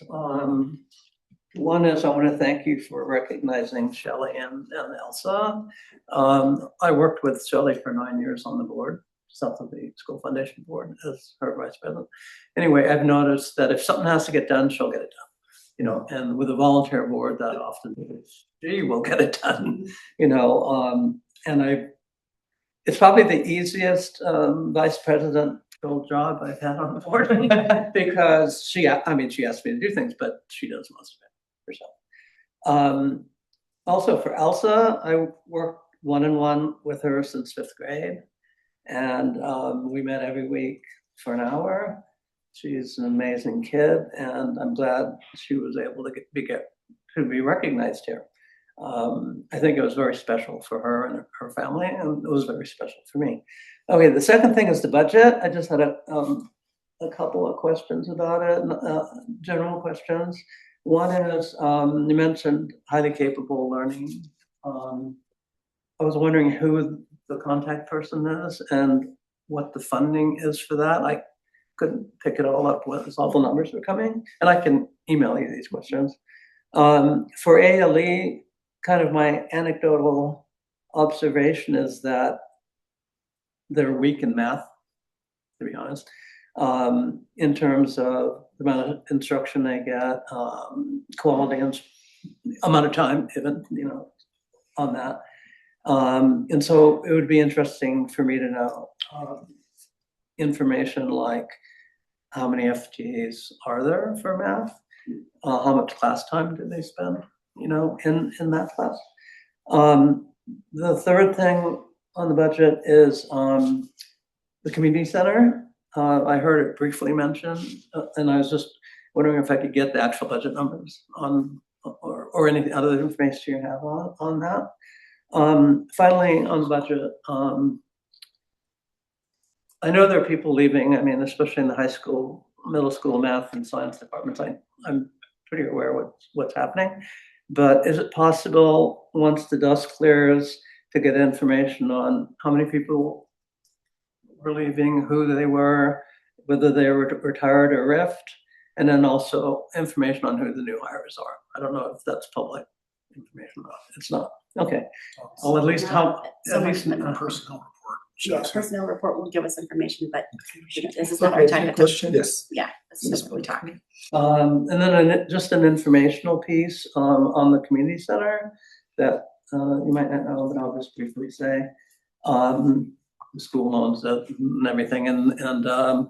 One is I want to thank you for recognizing Shelley and Elsa. I worked with Shelley for 9 years on the board, South of the School Foundation Board, as her vice president. Anyway, I've noticed that if something has to get done, she'll get it done. You know, and with a volunteer board, that often she will get it done. You know, and it's probably the easiest vice president job I've had on the board because she asked me to do things, but she does most of it herself. Also for Elsa, I worked one-on-one with her since 5th grade, and we met every week for an hour. She's an amazing kid, and I'm glad she was able to be recognized here. I think it was very special for her and her family, and it was very special for me. Okay, the second thing is the budget. I just had a couple of questions about it, general questions. One is, you mentioned highly capable learning. I was wondering who the contact person is and what the funding is for that. I couldn't pick it all up as all the numbers were coming, and I can email you these questions. For ALE, kind of my anecdotal observation is that they're weak in math, to be honest, in terms of the amount of instruction they get, quality and amount of time, even, you know, on that. And so it would be interesting for me to know information like how many FTEs are there for math? How much class time do they spend, you know, in math class? The third thing on the budget is the community center. I heard it briefly mentioned, and I was just wondering if I could get the actual budget numbers on, or any other information you have on that. Finally, on the budget, I know there are people leaving. I mean, especially in the high school, middle school math and science departments. I'm pretty aware what's happening. But is it possible, once the dust clears, to get information on how many people were leaving, who they were, whether they were retired or riffed, and then also information on who the new hires are? I don't know if that's public information or not. It's not. Okay. Well, at least personnel report. Yeah, personnel report will give us information, but this is not our time to Question? Yes. Yeah, this is what we talk. And then just an informational piece on the community center that you might not know, but I'll just briefly say. The school owns it and everything, and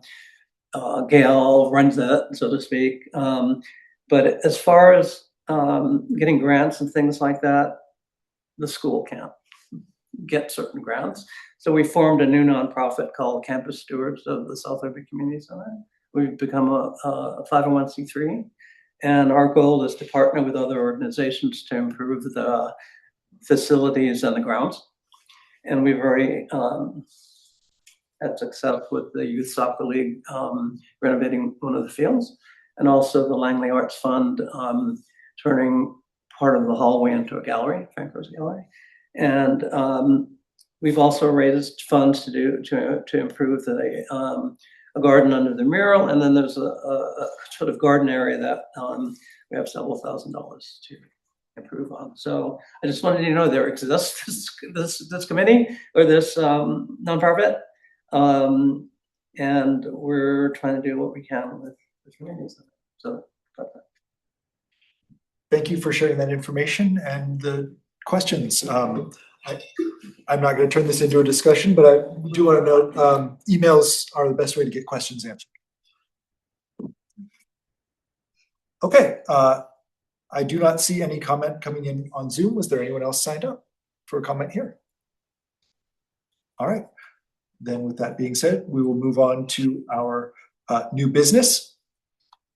Gail runs it, so to speak. But as far as getting grants and things like that, the school can't. get certain grants. So we formed a new nonprofit called Campus Stewards of the South Orbit Community Center. We've become a 501c3, and our goal is to partner with other organizations to improve the facilities and the grounds. And we've already had success with the Youth Soccer League renovating one of the fields, and also the Langley Arts Fund turning part of the hallway into a gallery, Franco's Gallery. And we've also raised funds to improve a garden under the mural, and then there's a sort of garden area that we have several $1,000s to improve on. So I just wanted you to know there exists this committee or this nonprofit, and we're trying to do what we can with the communities. So. Thank you for sharing that information and the questions. I'm not going to turn this into a discussion, but I do want to note emails are the best way to get questions answered. Okay, I do not see any comment coming in on Zoom. Was there anyone else signed up for a comment here? All right, then with that being said, we will move on to our new business.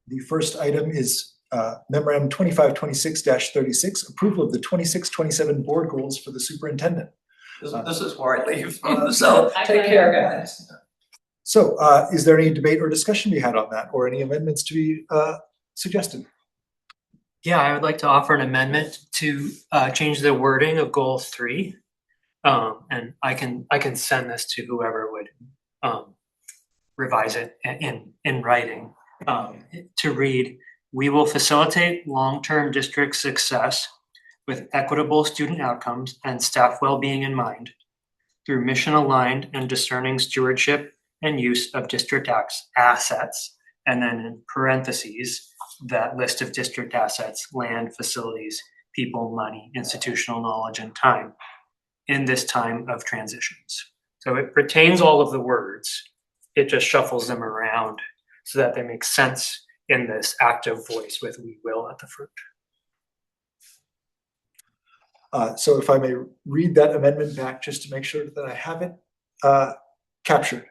The first item is Memorandum 2526-36, approval of the 26-27 board goals for the superintendent. This is where I leave, so take care, guys. So is there any debate or discussion to be had on that, or any amendments to be suggested? Yeah, I would like to offer an amendment to change the wording of goal 3. And I can send this to whoever would revise it in writing to read, "We will facilitate long-term district success with equitable student outcomes and staff well-being in mind through mission-aligned and discerning stewardship and use of district assets," and then in parentheses, that list of district assets: land, facilities, people, money, institutional knowledge, and time, in this time of transitions. So it retains all of the words, it just shuffles them around so that they make sense in this active voice with "we will" at the front. So if I may read that amendment back just to make sure that I have it captured.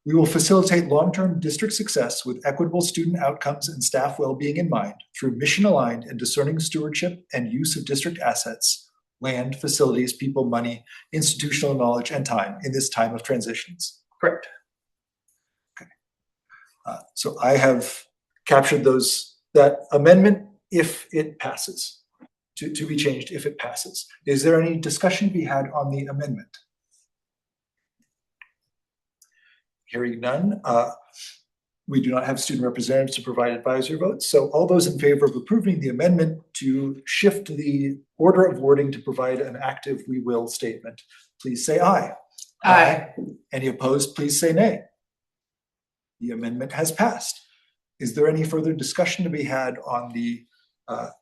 We will facilitate long-term district success with equitable student outcomes and staff well-being in mind through mission-aligned and discerning stewardship and use of district assets, land, facilities, people, money, institutional knowledge, and time in this time of transitions. Correct. Okay. So I have captured that amendment if it passes, to be changed if it passes. Is there any discussion to be had on the amendment? Hearing none, we do not have student representatives to provide advisory votes. So all those in favor of approving the amendment to shift the order of wording to provide an active "we will" statement, please say aye. Aye. Any opposed, please say nay. The amendment has passed. Is there any further discussion to be had on the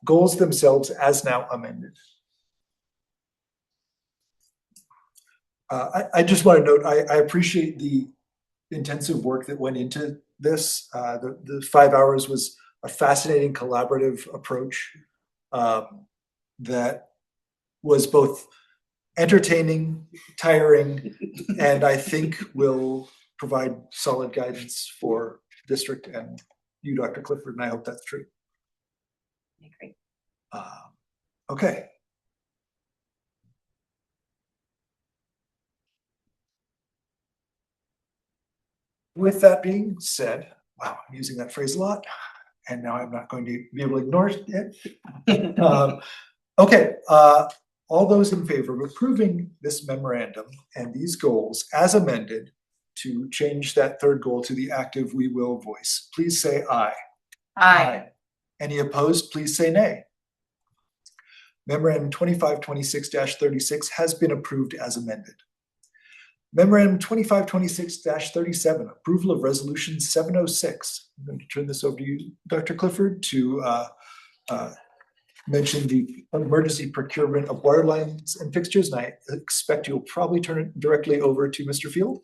goals themselves as now amended? I just want to note, I appreciate the intensive work that went into this. The 5 hours was a fascinating collaborative approach that was both entertaining, tiring, and I think will provide solid guidance for district and you, Dr. Clifford, and I hope that's true. I agree. Okay. With that being said, wow, I'm using that phrase a lot, and now I'm not going to be able to ignore it. Okay, all those in favor of approving this memorandum and these goals as amended to change that third goal to the active "we will" voice, please say aye. Aye. Any opposed, please say nay. Memorandum 2526-36 has been approved as amended. Memorandum 2526-37, approval of resolution 706. I'm going to turn this over to you, Dr. Clifford, to mention the emergency procurement of water lines and fixtures, and I expect you'll probably turn it directly over to Mr. Field.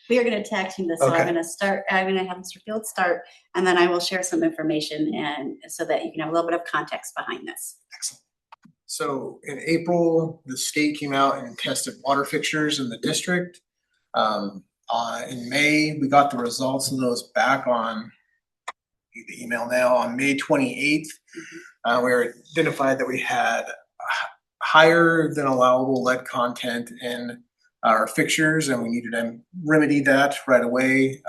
We are going to tag team this, so Okay. I'm going to have Mr. Field start, and then I will share some information and so that you can have a little bit of context behind this. Excellent. So in April, the state came out and tested water fixtures in the district. In May, we got the results of those back on the email now on May 28th. We identified that we had higher than allowable lead content in our fixtures, and we needed to remedy that right away.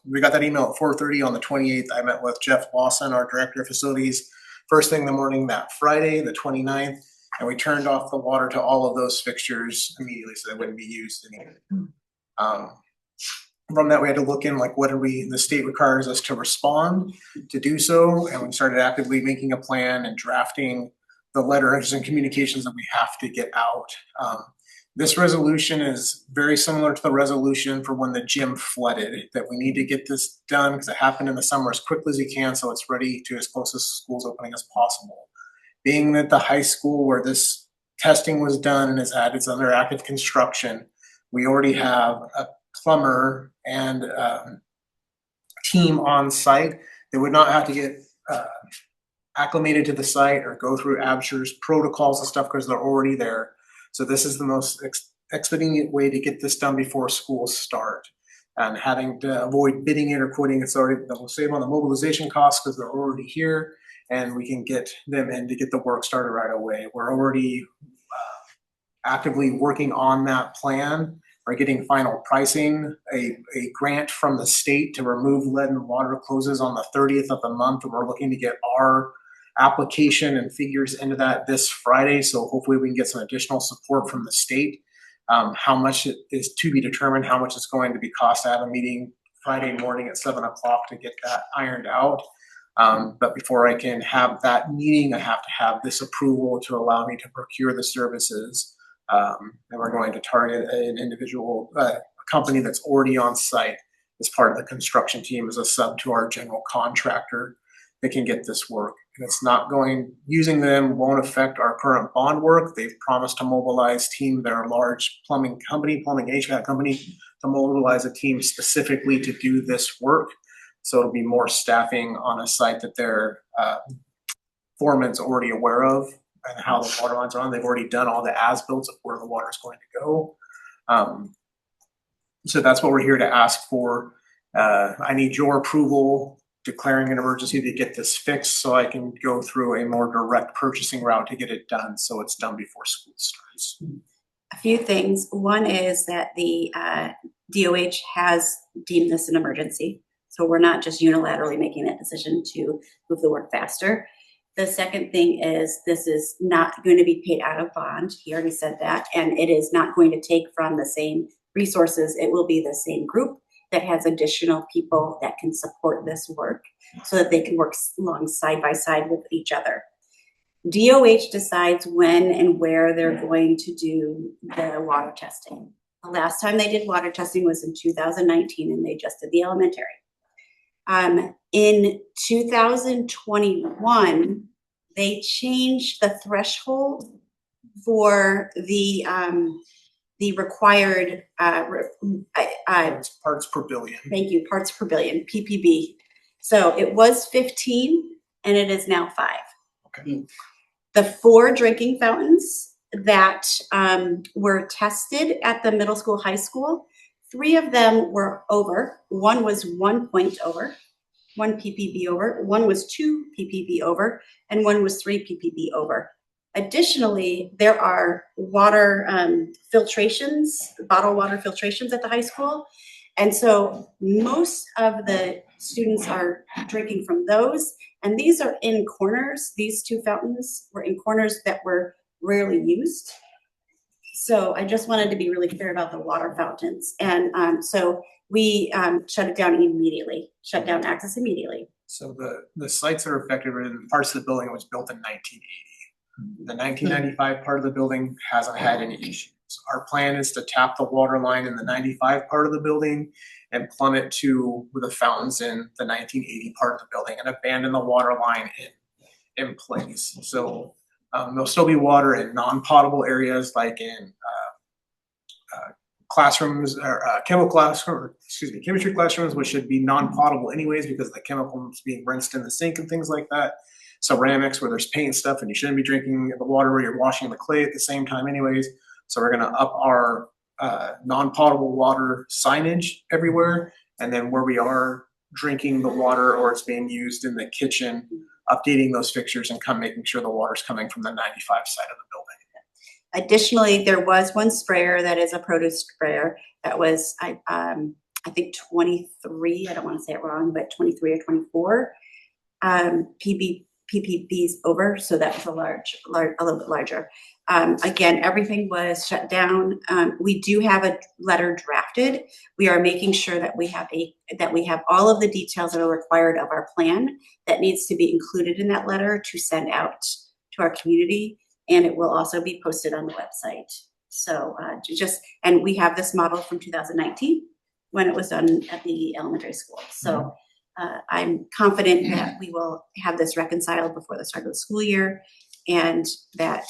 We got that email at 4:30 on the 28th. I met with Jeff Lawson, our director of facilities, first thing in the morning that Friday, the 29th, and we turned off the water to all of those fixtures immediately so they wouldn't be used anymore. From that, we had to look in like the state requires us to respond to do so, and we started actively making a plan and drafting the letters and communications that we have to get out. This resolution is very similar to the resolution for when the gym flooded, that we need to get this done because it happened in the summer as quickly as we can so it's ready to as close as school's opening as possible. Being that the high school where this testing was done and it's under active construction, we already have a plumber and team on site. They would not have to get acclimated to the site or go through Absher's protocols and stuff because they're already there. So this is the most expedient way to get this done before schools start. And having to avoid bidding it or quitting, that will save on the mobilization costs because they're already here, and we can get them in to get the work started right away. We're already actively working on that plan. We're getting final pricing. A grant from the state to remove lead and water closes on the 30th of the month, and we're looking to get our application and figures into that this Friday. So hopefully we can get some additional support from the state. How much it is to be determined, how much it's going to be cost. I have a meeting Friday morning at 7 o'clock to get that ironed out. But before I can have that meeting, I have to have this approval to allow me to procure the services. And we're going to target an individual company that's already on site as part of the construction team as a sub to our general contractor that can get this work. And it's not using them won't affect our current bond work. They've promised to mobilize they're a large plumbing HVAC company, to mobilize a team specifically to do this work. So it'll be more staffing on a site that their foreman's already aware of and how the water lines are on. They've already done all the as-builts of where the water is going to go. So that's what we're here to ask for. I need your approval declaring an emergency to get this fixed so I can go through a more direct purchasing route to get it done so it's done before school starts. A few things. One is that the DOH has deemed this an emergency. So we're not just unilaterally making that decision to move the work faster. The second thing is this is not going to be paid out of bond. He already said that. And it is not going to take from the same resources. It will be the same group that has additional people that can support this work so that they can work along side by side with each other. DOH decides when and where they're going to do the water testing. The last time they did water testing was in 2019, and they just did the elementary. In 2021, they changed the threshold for the required Parts per billion. Thank you, parts per billion, PPB. So it was 15 and it is now 5. Okay. The 4 drinking fountains that were tested at the middle school, high school, 3 of them were over. 1 was 1 point over, 1 ppb over, 1 was 2 ppb over, and 1 was 3 ppb over. Additionally, there are water filtrations, bottled water filtrations at the high school. And so most of the students are drinking from those. And these are in corners. These 2 fountains were in corners that were rarely used. So I just wanted to be really clear about the water fountains. And so we shut it down immediately, shut down access immediately. So the sites that are affected were in parts of the building that was built in 1980. The 1995 part of the building hasn't had any issues. Our plan is to tap the water line in the 95 part of the building and plumb it to the fountains in the 1980 part of the building and abandon the water line in place. So there'll still be water in non-potable areas like in classrooms or chemistry classrooms, which should be non-potable anyways because the chemicals being rinsed in the sink and things like that. ceramics where there's paint stuff and you shouldn't be drinking the water where you're washing the clay at the same time anyways. So we're gonna up our non-potable water signage everywhere. And then where we are drinking the water or it's being used in the kitchen, updating those fixtures and making sure the water's coming from the 95 side of the building. Additionally, there was one sprayer that is a produce sprayer that was, I think 23, I don't want to say it wrong, but 23 or 24 ppbs over, so that was a little bit larger. Again, everything was shut down. We do have a letter drafted. We are making sure that we have all of the details that are required of our plan that needs to be included in that letter to send out to our community, and it will also be posted on the website. So and we have this model from 2019 when it was done at the elementary school. So I'm confident that we will have this reconciled before the start of the school year, and that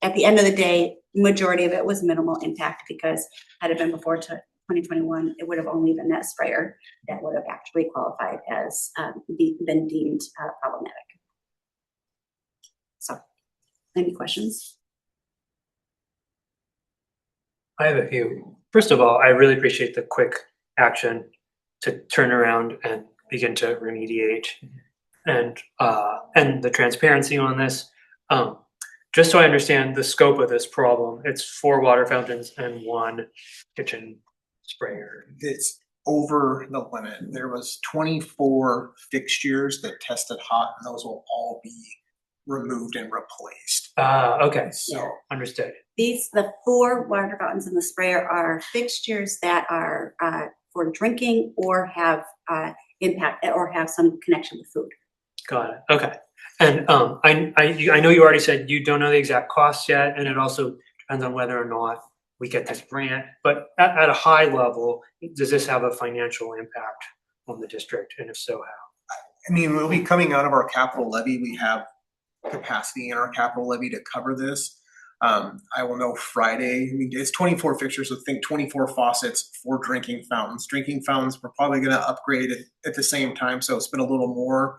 at the end of the day, majority of it was minimal impact, because had it been before 2021, it would have only been that sprayer that would have actually qualified as been deemed problematic. So, any questions? I have a few. First of all, I really appreciate the quick action to turn around and begin to remediate, and the transparency on this. Just so I understand the scope of this problem, it's 4 water fountains and 1 kitchen sprayer. It's over the limit. There was 24 fixtures that tested hot, and those will all be removed and replaced. Okay, So The understood. 4 water fountains in the sprayer are fixtures that are for drinking or have impact or have some connection with food. Got it. Okay. And I know you already said you don't know the exact cost yet, and it also depends on whether or not we get this grant. But at a high level, does this have a financial impact on the district, and if so, how? I mean, we'll be coming out of our capital levy. We have capacity in our capital levy to cover this. I will know Friday. I mean, it's 24 fixtures, so think 24 faucets, 4 drinking fountains. Drinking fountains, we're probably going to upgrade it at the same time, so it's been a little more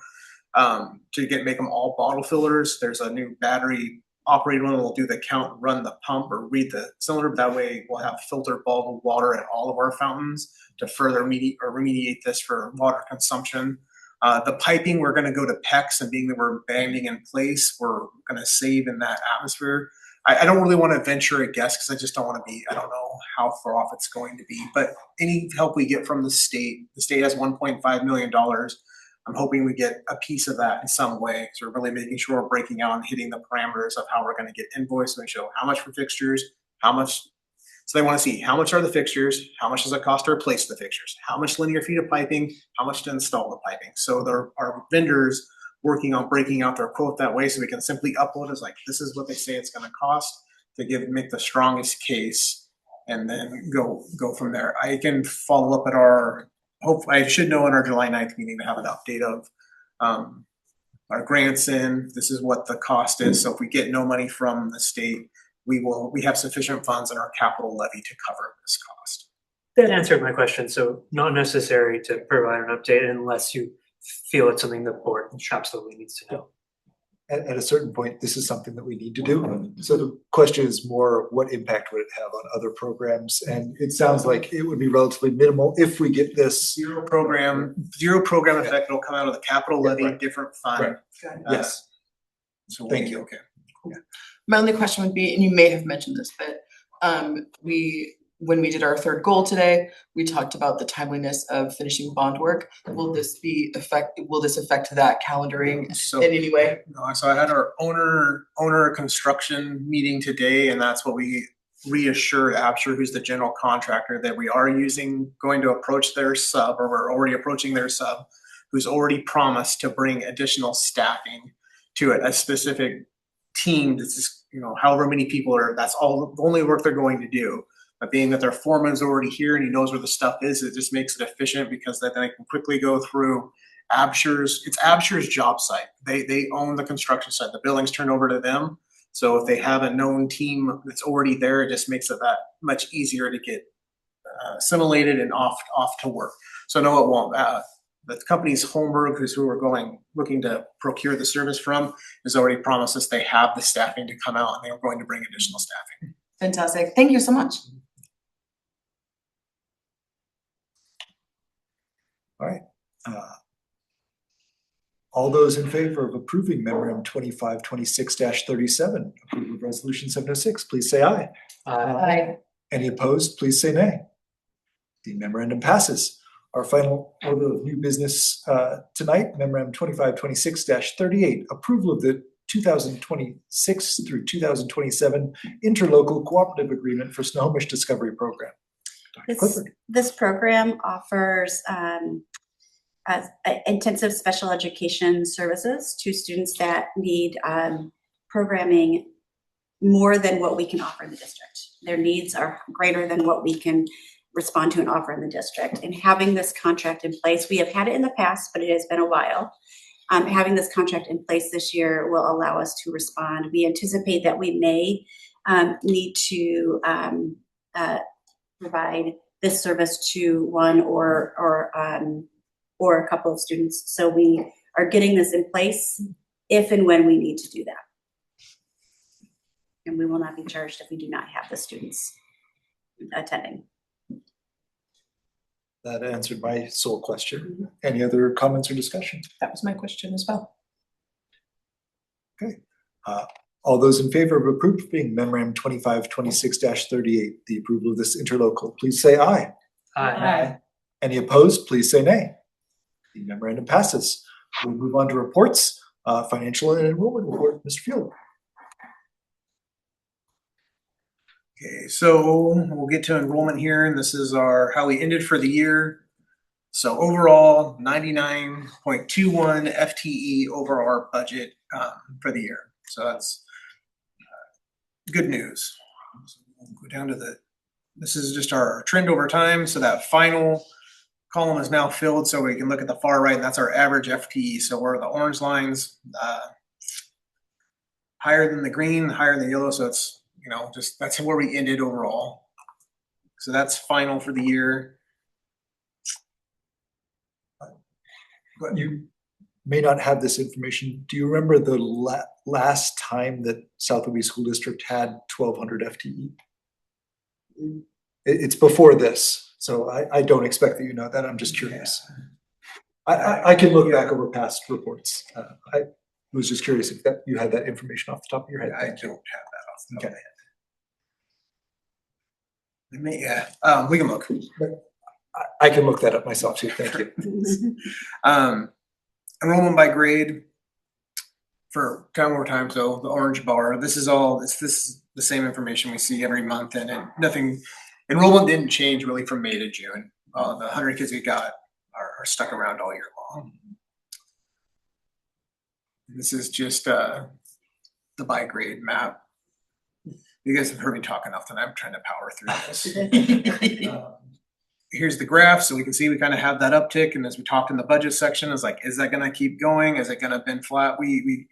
to make them all bottle fillers. There's a new battery operated one that will do the count, run the pump, or read the cylinder. That way, we'll have filtered bottled water at all of our fountains to further remediate this for water consumption. The piping, we're going to go to PEX, and being that we're banding in place, we're going to save in that atmosphere. I don't really want to venture a guess because I just don't want to be, I don't know how far off it's going to be, but any help we get from the state has $1.5 million. I'm hoping we get a piece of that in some way. So we're really making sure we're breaking out and hitting the parameters of how we're going to get invoiced and show how much for fixtures, how much. So they want to see how much are the fixtures, how much does it cost to replace the fixtures, how much linear feet of piping, how much to install the piping. So there are vendors working on breaking out their quote that way, so we can simply upload as like, this is what they say it's going to cost to make the strongest case, and then go from there. I can follow up at I should know in our July 9th meeting to have an update of our grants in. This is what the cost is. So if we get no money from the state, we have sufficient funds in our capital levy to cover this cost. That answered my question. So not necessary to provide an update unless you feel it's something the board absolutely needs to know. At a certain point, this is something that we need to do. So the question is more, what impact would it have on other programs? And it sounds like it would be relatively minimal if we get this. Zero program effect. It'll come out of the capital levy, right. Different fund. Right. Yes. So Thank you. Okay. My only question would be, and you may have mentioned this, but when we did our 3rd goal today, we talked about the timeliness of finishing bond work. Will this affect that calendaring in any way? No, so I had our owner construction meeting today, and that's what we reassured Absher, who's the general contractor, that we are going to approach their sub, or we're already approaching their sub, who's already promised to bring additional staffing to it, a specific team that's just, however many people are, that's all the only work they're going to do. But being that their foreman's already here and he knows where the stuff is, it just makes it efficient, because then they can quickly go through it's Absher's job site. They own the construction site. The building's turned over to them. So if they have a known team that's already there, it just makes it that much easier to get assimilated and off to work. So no, it won't. the company's Holmberg, who's who we're looking to procure the service from, has already promised us they have the staffing to come out and they're going to bring additional staffing. Fantastic. Thank you so much. All right. All those in favor of approving memorandum 2526-37, approval of resolution 706, please say aye. Aye. Any opposed, please say nay. The memorandum passes. Our final order of new business tonight, memorandum 2526-38, approval of the 2026 through 2027 interlocal cooperative agreement for Snohomish Discovery Program. Dr. Clifford. This program offers intensive special education services to students that need programming more than what we can offer in the district. Their needs are greater than what we can respond to and offer in the district. And having this contract in place, we have had it in the past, but it has been a while. Having this contract in place this year will allow us to respond. We anticipate that we may need to provide this service to one or a couple of students. So we are getting this in place if and when we need to do that. And we will not be charged if we do not have the students attending. That answered my sole question. Any other comments or discussion? That was my question as well. Okay. All those in favor of approving memorandum 2526-38, the approval of this interlocal, please say aye. Aye. Any opposed, please say nay. The memorandum passes. We'll move on to reports. Financial and enrollment report, Mr. Field. Okay, so we'll get to enrollment here, and this is how we ended for the year. So overall, 99.21 FTE over our budget for the year. So that's good news. So we'll go down to this is just our trend over time. So that final column is now filled, so we can look at the far right, and that's our average FTE. So where the orange lines higher than the green, higher than the yellow. So it's just that's where we ended overall. So that's final for the year. You may not have this information. Do you remember the last time that South Louis School District had 1,200 FTE? It's before this, so I don't expect that you know that. I'm just curious. I can look back over past reports. I was just curious if you had that information off the top of your head. I don't have that off the top of my head. We can look. I can look that up myself too. Thank you. Enrollment by grade for 10 more times. So the orange bar. This is the same information we see every month, and enrollment didn't change really from May to June. The 100 kids we got are stuck around all year long. This is just the by grade map. You guys have heard me talk enough that I'm trying to power through this. Here's the graph, so we can see we kind of have that uptick. And as we talked in the budget section, is that going to keep going? Is it going to bend flat? We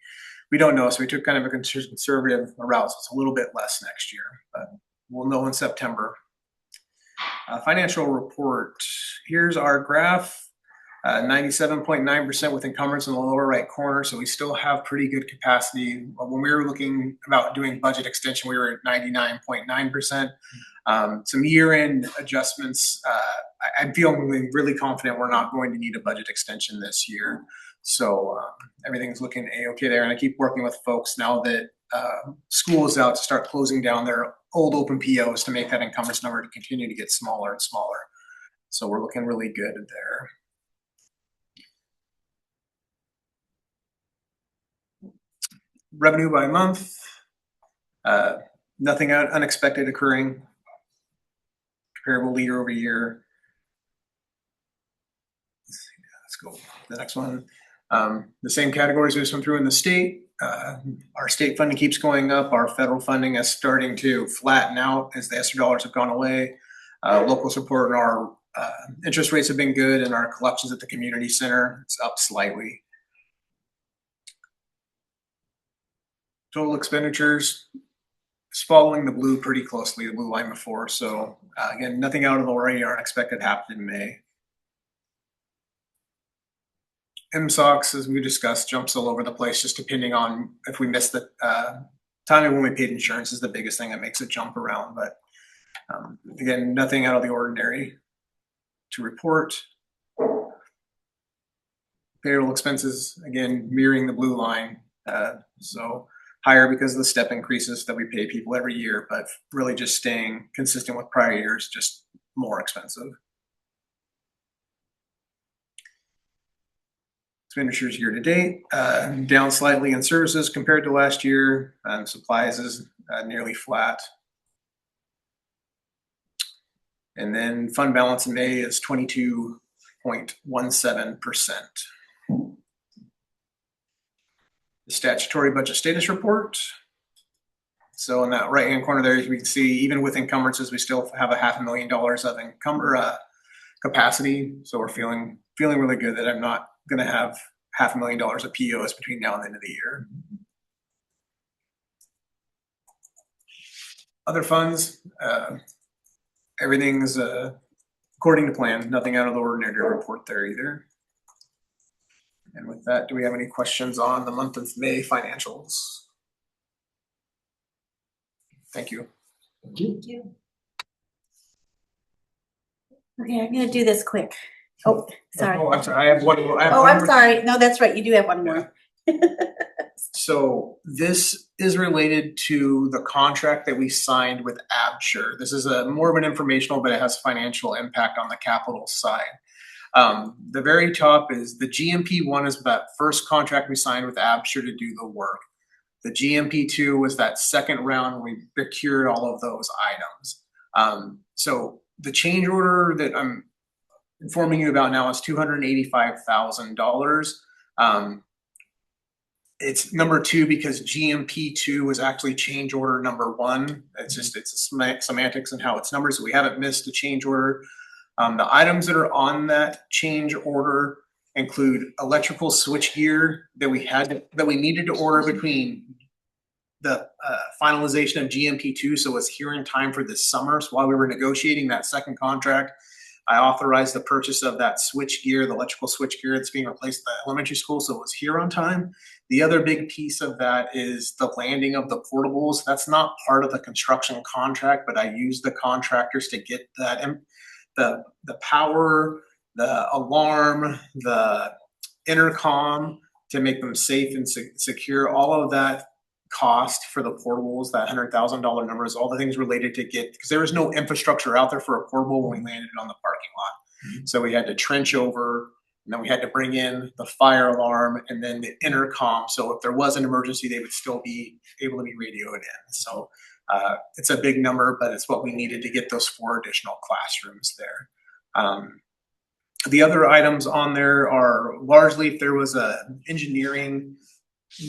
don't know. So we took kind of a conservative route. So it's a little bit less next year, but we'll know in September. Financial report. Here's our graph. 97.9% with encumbrance in the lower right corner. So we still have pretty good capacity. When we were looking about doing budget extension, we were at 99.9%. Some year-end adjustments. I'm feeling really confident we're not going to need a budget extension this year. So everything's looking A-okay there. And I keep working with folks now that school is out to start closing down their old open POs to make that encumbrance number to continue to get smaller and smaller. So we're looking really good there. Revenue by month, nothing unexpected occurring. Comparable year over year. Let's go to the next one. The same categories we just went through in the state. Our state funding keeps going up. Our federal funding is starting to flatten out as the ESSER dollars have gone away. Local support and our interest rates have been good, and our collections at the community center, it's up slightly. Total expenditures is following the blue pretty closely, the blue line before. So again, nothing out of the ordinary or unexpected happened in May. MSOX, as we discussed, jumps all over the place just depending on if we miss the timing when we paid insurance is the biggest thing that makes it jump around. But again, nothing out of the ordinary to report. Payroll expenses, again, mirroring the blue line. So higher because of the step increases that we pay people every year, but really just staying consistent with prior years, just more expensive. Expenditures year to date, down slightly in services compared to last year. Supplies is nearly flat. And then fund balance in May is 22.17%. The statutory budget status report. So in that right-hand corner there, we can see even with encumbrances, we still have $500,000 of capacity. So we're feeling really good that I'm not going to have $500,000 of POs between now and the end of the year. Other funds, everything's according to plan. Nothing out of the ordinary to report there either. And with that, do we have any questions on the month of May financials? Thank you. Thank you. Okay, I'm gonna do this quick. Oh, sorry. Oh, I'm sorry. I have one more. Oh, I'm sorry. No, that's right. You do have one more. So this is related to the contract that we signed with Absher. This is more of an informational, but it has financial impact on the capital side. The very top is the GMP 1 is that first contract we signed with Absher to do the work. The GMP 2 was that second round when we procured all of those items. So the change order that I'm informing you about now is $285,000. It's number 2 because GMP 2 was actually change order number 1. It's just semantics and how it's numbered. So we haven't missed a change order. The items that are on that change order include electrical switchgear that we needed to order between the finalization of GMP 2. So it's here in time for this summer. So while we were negotiating that second contract, I authorized the purchase of that switchgear, the electrical switchgear that's being replaced at the elementary school. So it was here on time. The other big piece of that is the landing of the portables. That's not part of the construction contract, but I used the contractors to get that the power, the alarm, the intercom to make them safe and secure. All of that cost for the portables, that $100,000 number, is all the things related to because there was no infrastructure out there for a portable when we landed it on the parking lot. Mm-hmm. So we had to trench over, and then we had to bring in the fire alarm and then the intercom. So if there was an emergency, they would still be able to be radioed in. So it's a big number, but it's what we needed to get those 4 additional classrooms there. The other items on there are largely if there was an engineering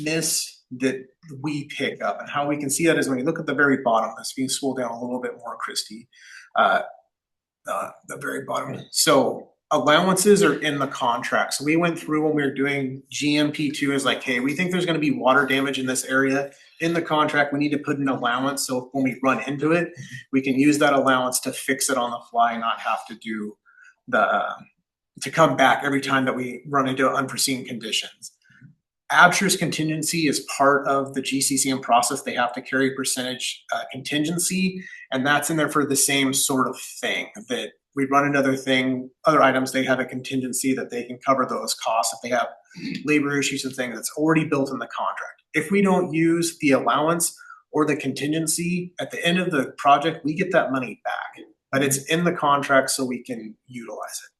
miss that we pick up. And how we can see that is when you look at the very bottom, that's being scrolled down a little bit more, Christy, the very bottom. So allowances are in the contract. So we went through when we were doing GMP2 is like, hey, we think there's going to be water damage in this area. In the contract, we need to put an allowance. So when we run into it, we can use that allowance to fix it on the fly and not have to do to come back every time that we run into unforeseen conditions. Absher's contingency is part of the GCCM process. They have to carry percentage contingency, and that's in there for the same sort of thing that we run another other items, they have a contingency that they can cover those costs if they have labor issues and things that's already built in the contract. If we don't use the allowance or the contingency at the end of the project, we get that money back, but it's in the contract so we can utilize it.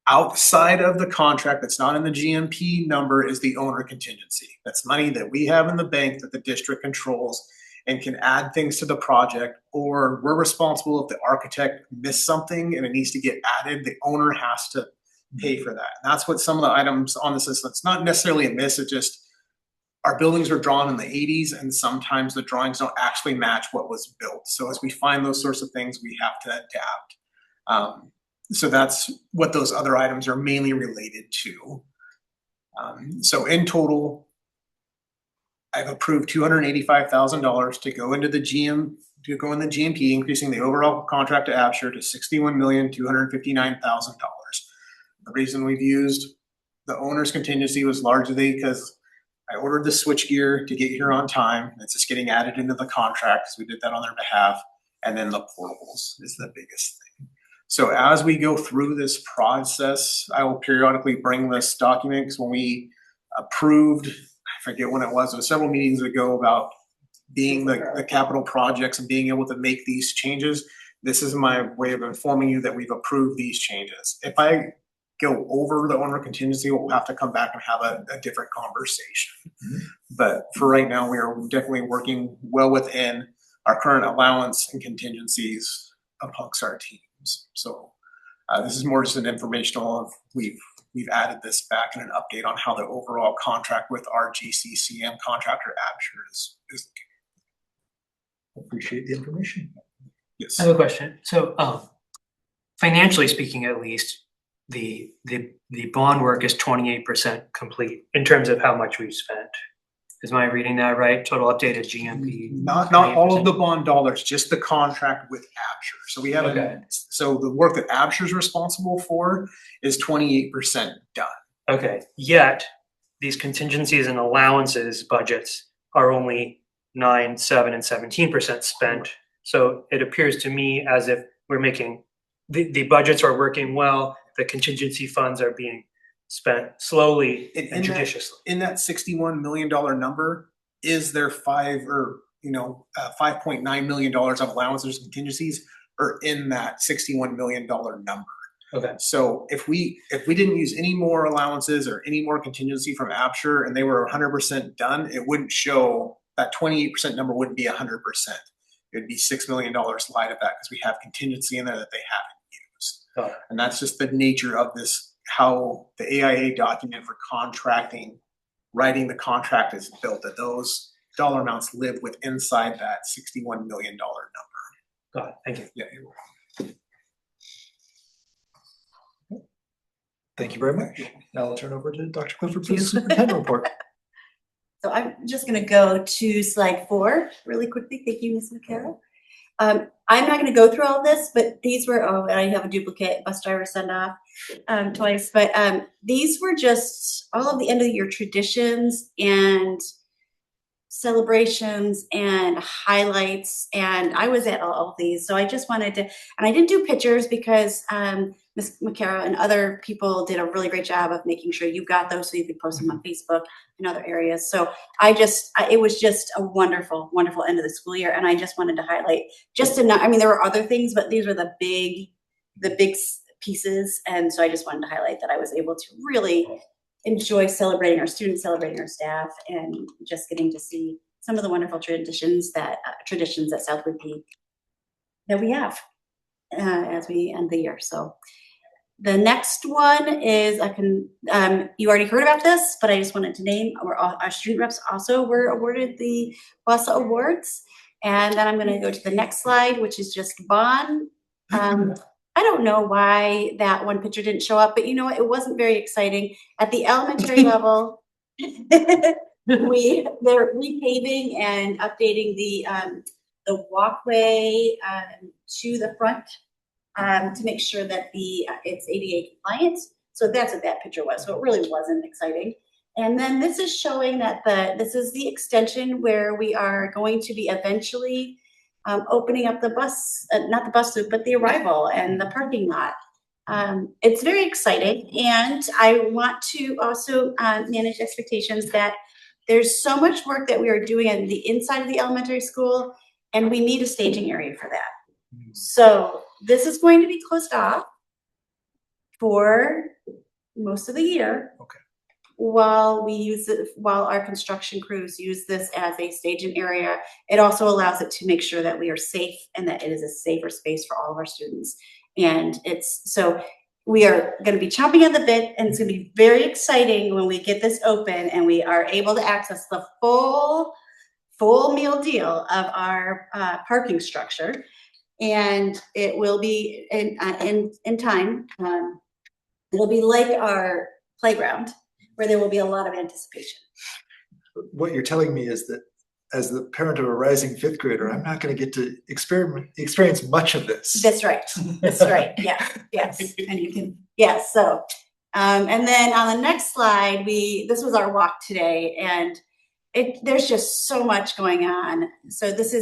Outside of the contract that's not in the GMP number is the owner contingency. That's money that we have in the bank that the district controls and can add things to the project, or we're responsible if the architect missed something and it needs to get added, the owner has to pay for that. And that's what some of the items on this list, it's not necessarily a miss, it just our buildings were drawn in the 80s and sometimes the drawings don't actually match what was built. So as we find those sorts of things, we have to adapt. So that's what those other items are mainly related to. So in total, I've approved $285,000 to go into the GMP, increasing the overall contract to Absher to $61,259,000. The reason we've used The owner's contingency was largely because I ordered the switchgear to get here on time. It's just getting added into the contract, so we did that on their behalf. And then the portables is the biggest thing. So as we go through this process, I will periodically bring this document, because when we approved, I forget when it was several meetings ago, about being the capital projects and being able to make these changes. This is my way of informing you that we've approved these changes. If I go over the owner contingency, we'll have to come back and have a different conversation. But for right now, we are definitely working well within our current allowance and contingencies amongst our teams. So this is more just an informational of we've added this back and an update on how the overall contract with our GCCM contractor Absher is looking. Appreciate the information. Yes. I have a question. So, financially speaking, at least, the bond work is 28% complete in terms of how much we've spent. Is my reading that right? Total updated GMP. Not all of the bond dollars, just the contract with Absher. So we have Okay. so the work that Absher is responsible for is 28% done. Okay. Yet these contingencies and allowances budgets are only 9%, 7%, and 17% spent. So it appears to me as if we're making the budgets are working well. The contingency funds are being spent slowly and judiciously. In that $61 million number, is there $5.9 million of allowances and contingencies are in that $61 million number. Okay. So if we didn't use any more allowances or any more contingency from Absher and they were 100% done, it wouldn't show that 28% number wouldn't be 100%. It would be $6 million light of that because we have contingency in there that they haven't used. Got it. And that's just the nature of this, how the AIA document for contracting, writing the contract is built, that those dollar amounts live with inside that $61 million number. Got it. Thank you. Yeah, you're welcome. Thank you very much. Now I'll turn over to Dr. Clifford for the superintendent report. So I'm just gonna go to slide 4 really quickly. Thank you, Ms. McCarroll. I'm not gonna go through all this, but these were, and I have a duplicate bus driver send off twice, but these were just all of the end of the year traditions and celebrations and highlights, and I was at all of these. So I just wanted to, and I didn't do pictures because Ms. McCarroll and other people did a really great job of making sure you got those so you could post them on Facebook and other areas. So it was just a wonderful, wonderful end of the school year. And I just wanted to highlight I mean, there were other things, but these were the big pieces. And so I just wanted to highlight that I was able to really enjoy celebrating our students, celebrating our staff, and just getting to see some of the wonderful traditions that Southwood Peak that we have as we end the year. So the next one is you already heard about this, but I just wanted to name our student reps also were awarded the BUSA awards. And then I'm going to go to the next slide, which is just Bond. I don't know why that one picture didn't show up, but you know what? It wasn't very exciting. At the elementary level, they're repaving and updating the walkway to the front to make sure that it's ADA compliant. So that's what that picture was. So it really wasn't exciting. And then this is showing that this is the extension where we are going to be eventually opening up the bus, not the bus loop, but the arrival and the parking lot. It's very exciting. And I want to also manage expectations that there's so much work that we are doing on the inside of the elementary school, and we need a staging area for that. So this is going to be closed off for most of the year. Okay. While our construction crews use this as a staging area. It also allows it to make sure that we are safe and that it is a safer space for all of our students. And so we are going to be chomping at the bit, and it's going to be very exciting when we get this open and we are able to access the full meal deal of our parking structure. And it will be in time. It'll be like our playground, where there will be a lot of anticipation. What you're telling me is that as the parent of a rising 5th grader, I'm not going to get to experience much of this. That's right. That's right. Yeah. Yes. And you can. Yeah. So And then on the next slide, this was our walk today, and there's just so much going on. So this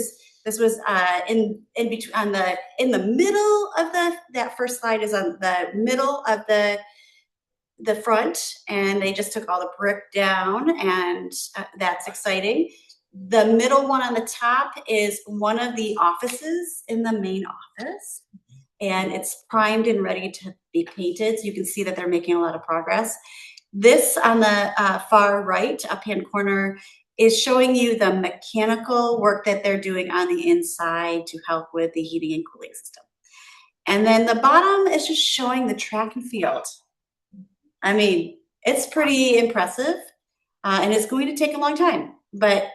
was in between in the middle of that first slide is on the middle of the front, and they just took all the brick down, and that's exciting. The middle one on the top is one of the offices in the main office, and it's primed and ready to be painted. So you can see that they're making a lot of progress. This on the far right, up-hand corner, is showing you the mechanical work that they're doing on the inside to help with the heating and cooling system. And then the bottom is just showing the track and field. I mean, it's pretty impressive, and it's going to take a long time, but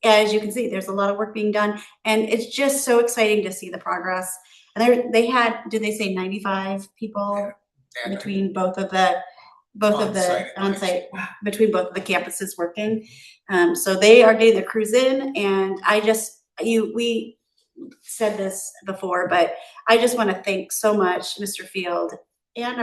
as you can see, there's a lot of work being done, and it's just so exciting to see the progress. And they had, did they say 95 people between both of the on-site between both of the campuses working? So they are getting the crews in, and we said this before, but I just want to thank so much Mr. Field and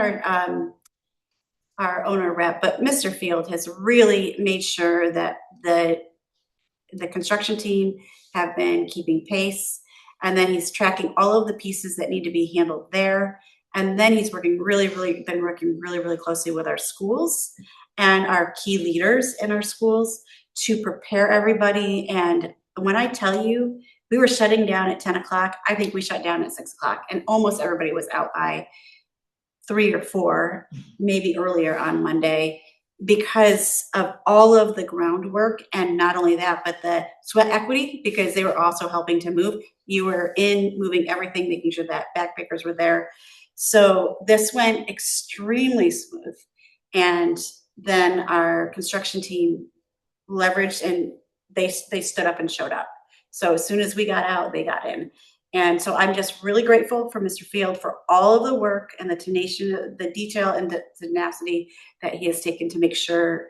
our owner rep, but Mr. Field has really made sure that the construction team have been keeping pace, and then he's tracking all of the pieces that need to be handled there. And then he's been working really closely with our schools and our key leaders in our schools to prepare everybody. And when I tell you, we were shutting down at 10 o'clock, I think we shut down at 6 o'clock, and almost everybody was out by 3 or 4, maybe earlier on Monday, because of all of the groundwork. And not only that, but the sweat equity, because they were also helping to move. You were moving everything, making sure that backbreakers were there. So this went extremely smooth. And then our construction team leveraged, and they stood up and showed up. So as soon as we got out, they got in. And so I'm just really grateful for Mr. Field for all of the work and the tenacity, the detail and the tenacity that he has taken to make sure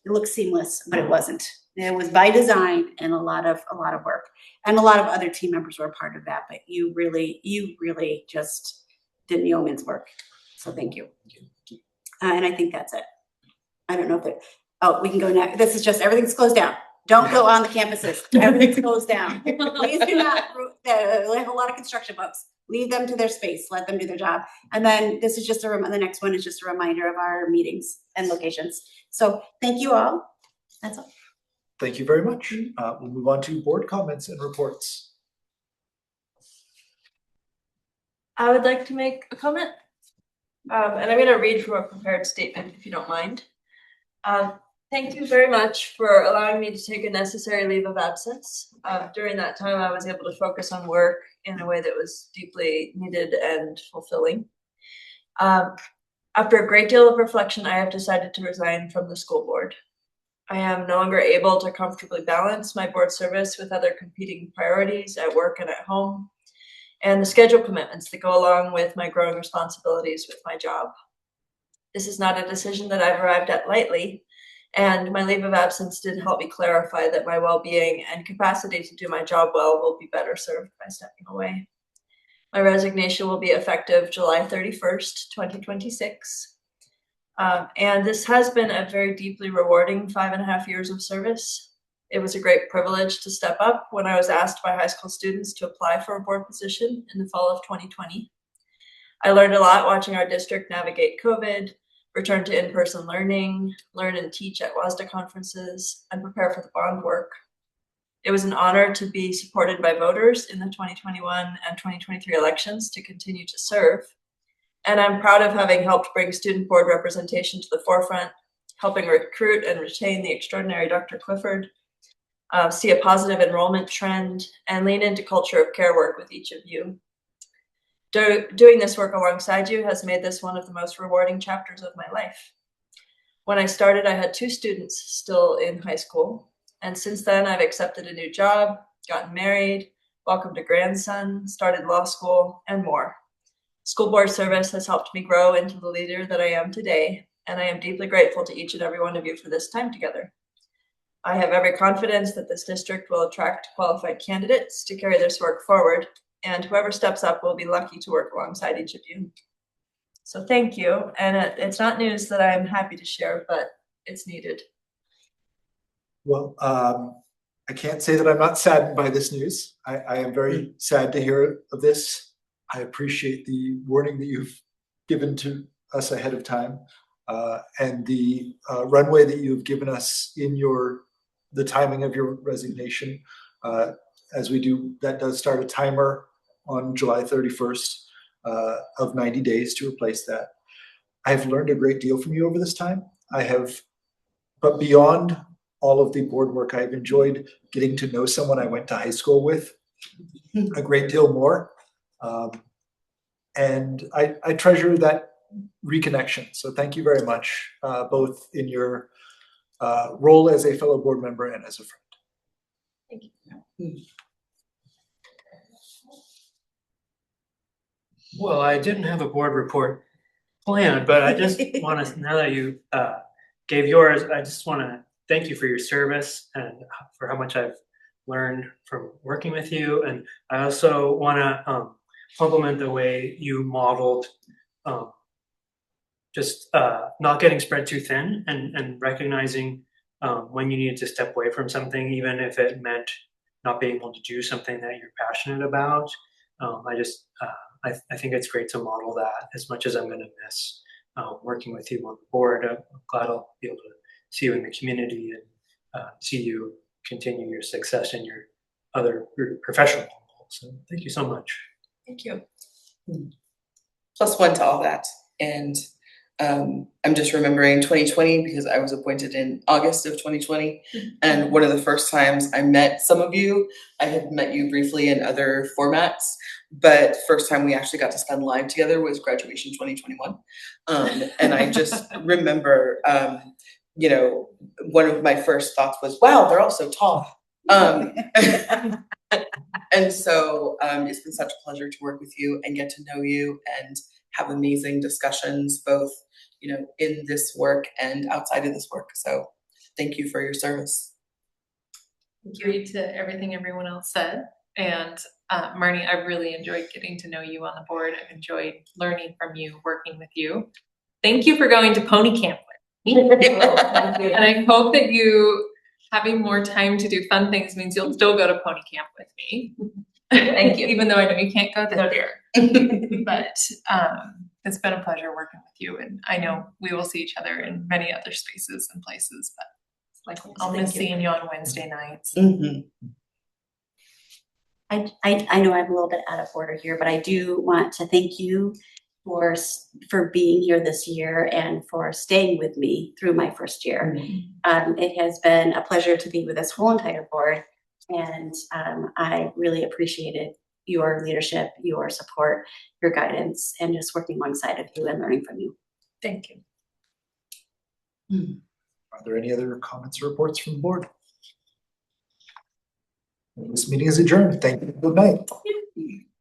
it looks seamless, but it wasn't. It was by design, and a lot of work, and a lot of other team members were a part of that. But you really just did yeoman's work. So thank you. And I think that's it. I don't know if we can go next. This is just, everything's closed down. Don't go on the campuses. Everything's closed down. Please do not. We have a lot of construction folks. Leave them to their space. Let them do their job. And then this is just the next one is just a reminder of our meetings and locations. So thank you all. That's all. Thank you very much. We'll move on to board comments and reports. I would like to make a comment, and I'm going to read from a prepared statement, if you don't mind. Thank you very much for allowing me to take a necessary leave of absence. During that time, I was able to focus on work in a way that was deeply needed and fulfilling. After a great deal of reflection, I have decided to resign from the school board. I am no longer able to comfortably balance my board service with other competing priorities at work and at home, and the schedule commitments that go along with my growing responsibilities with my job. This is not a decision that I've arrived at lightly, and my leave of absence did help me clarify that my well-being and capacity to do my job well will be better served by stepping away. My resignation will be effective July 31st, 2026. And this has been a very deeply rewarding 5.5 years of service. It was a great privilege to step up when I was asked by high school students to apply for a board position in the fall of 2020. I learned a lot watching our district navigate COVID, return to in-person learning, learn and teach at WASDA conferences, and prepare for the bond work. It was an honor to be supported by voters in the 2021 and 2023 elections to continue to serve. And I'm proud of having helped bring student board representation to the forefront, helping recruit and retain the extraordinary Dr. Clifford, see a positive enrollment trend, and lean into culture of care work with each of you. Doing this work alongside you has made this one of the most rewarding chapters of my life. When I started, I had 2 students still in high school. And since then, I've accepted a new job, gotten married, welcomed a grandson, started law school, and more. School board service has helped me grow into the leader that I am today, and I am deeply grateful to each and every one of you for this time together. I have every confidence that this district will attract qualified candidates to carry this work forward, and whoever steps up will be lucky to work alongside each of you. So thank you, and it's not news that I'm happy to share, but it's needed. Well, I can't say that I'm not saddened by this news. I am very sad to hear of this. I appreciate the warning that you've given to us ahead of time, and the runway that you've given us in the timing of your resignation. As we do, that does start a timer on July 31st of 90 days to replace that. I've learned a great deal from you over this time. But beyond all of the board work, I've enjoyed getting to know someone I went to high school with a great deal more. And I treasure that reconnection. So thank you very much, both in your role as a fellow board member and as a friend. Thank you. Well, I didn't have a board report planned, but I just want to, now that you gave yours, I just want to thank you for your service and for how much I've learned from working with you. And I also want to compliment the way you modeled just not getting spread too thin and recognizing when you needed to step away from something, even if it meant not being able to do something that you're passionate about. I think it's great to model that. As much as I'm going to miss working with you on the board, I'm glad I'll be able to see you in the community and see you continue your success in your other professional goals. So thank you so much. Thank you. +1 to all that. And I'm just remembering 2020 because I was appointed in August of 2020. And one of the first times I met some of you, I had met you briefly in other formats, but first time we actually got to spend live together was graduation 2021. And I just remember, you know, one of my first thoughts was, wow, they're all so tall. And so it's been such a pleasure to work with you and get to know you and have amazing discussions, both, you know, in this work and outside of this work. So thank you for your service. Agree to everything everyone else said. And Marnie, I really enjoyed getting to know you on the board. I've enjoyed learning from you, working with you. Thank you for going to pony camp with me. And I hope that you having more time to do fun things means you'll still go to pony camp with me. Thank you. Even though I know you can't go this year. But it's been a pleasure working with you, and I know we will see each other in many other spaces and places, but I'll miss seeing you on Wednesday nights. I know I'm a little bit out of order here, but I do want to thank you for being here this year and for staying with me through my first year. It has been a pleasure to be with this whole entire board, and I really appreciated your leadership, your support, your guidance, and just working alongside of you and learning from you. Thank you. Are there any other comments or reports from the board? This meeting is adjourned. Thank you. Good night.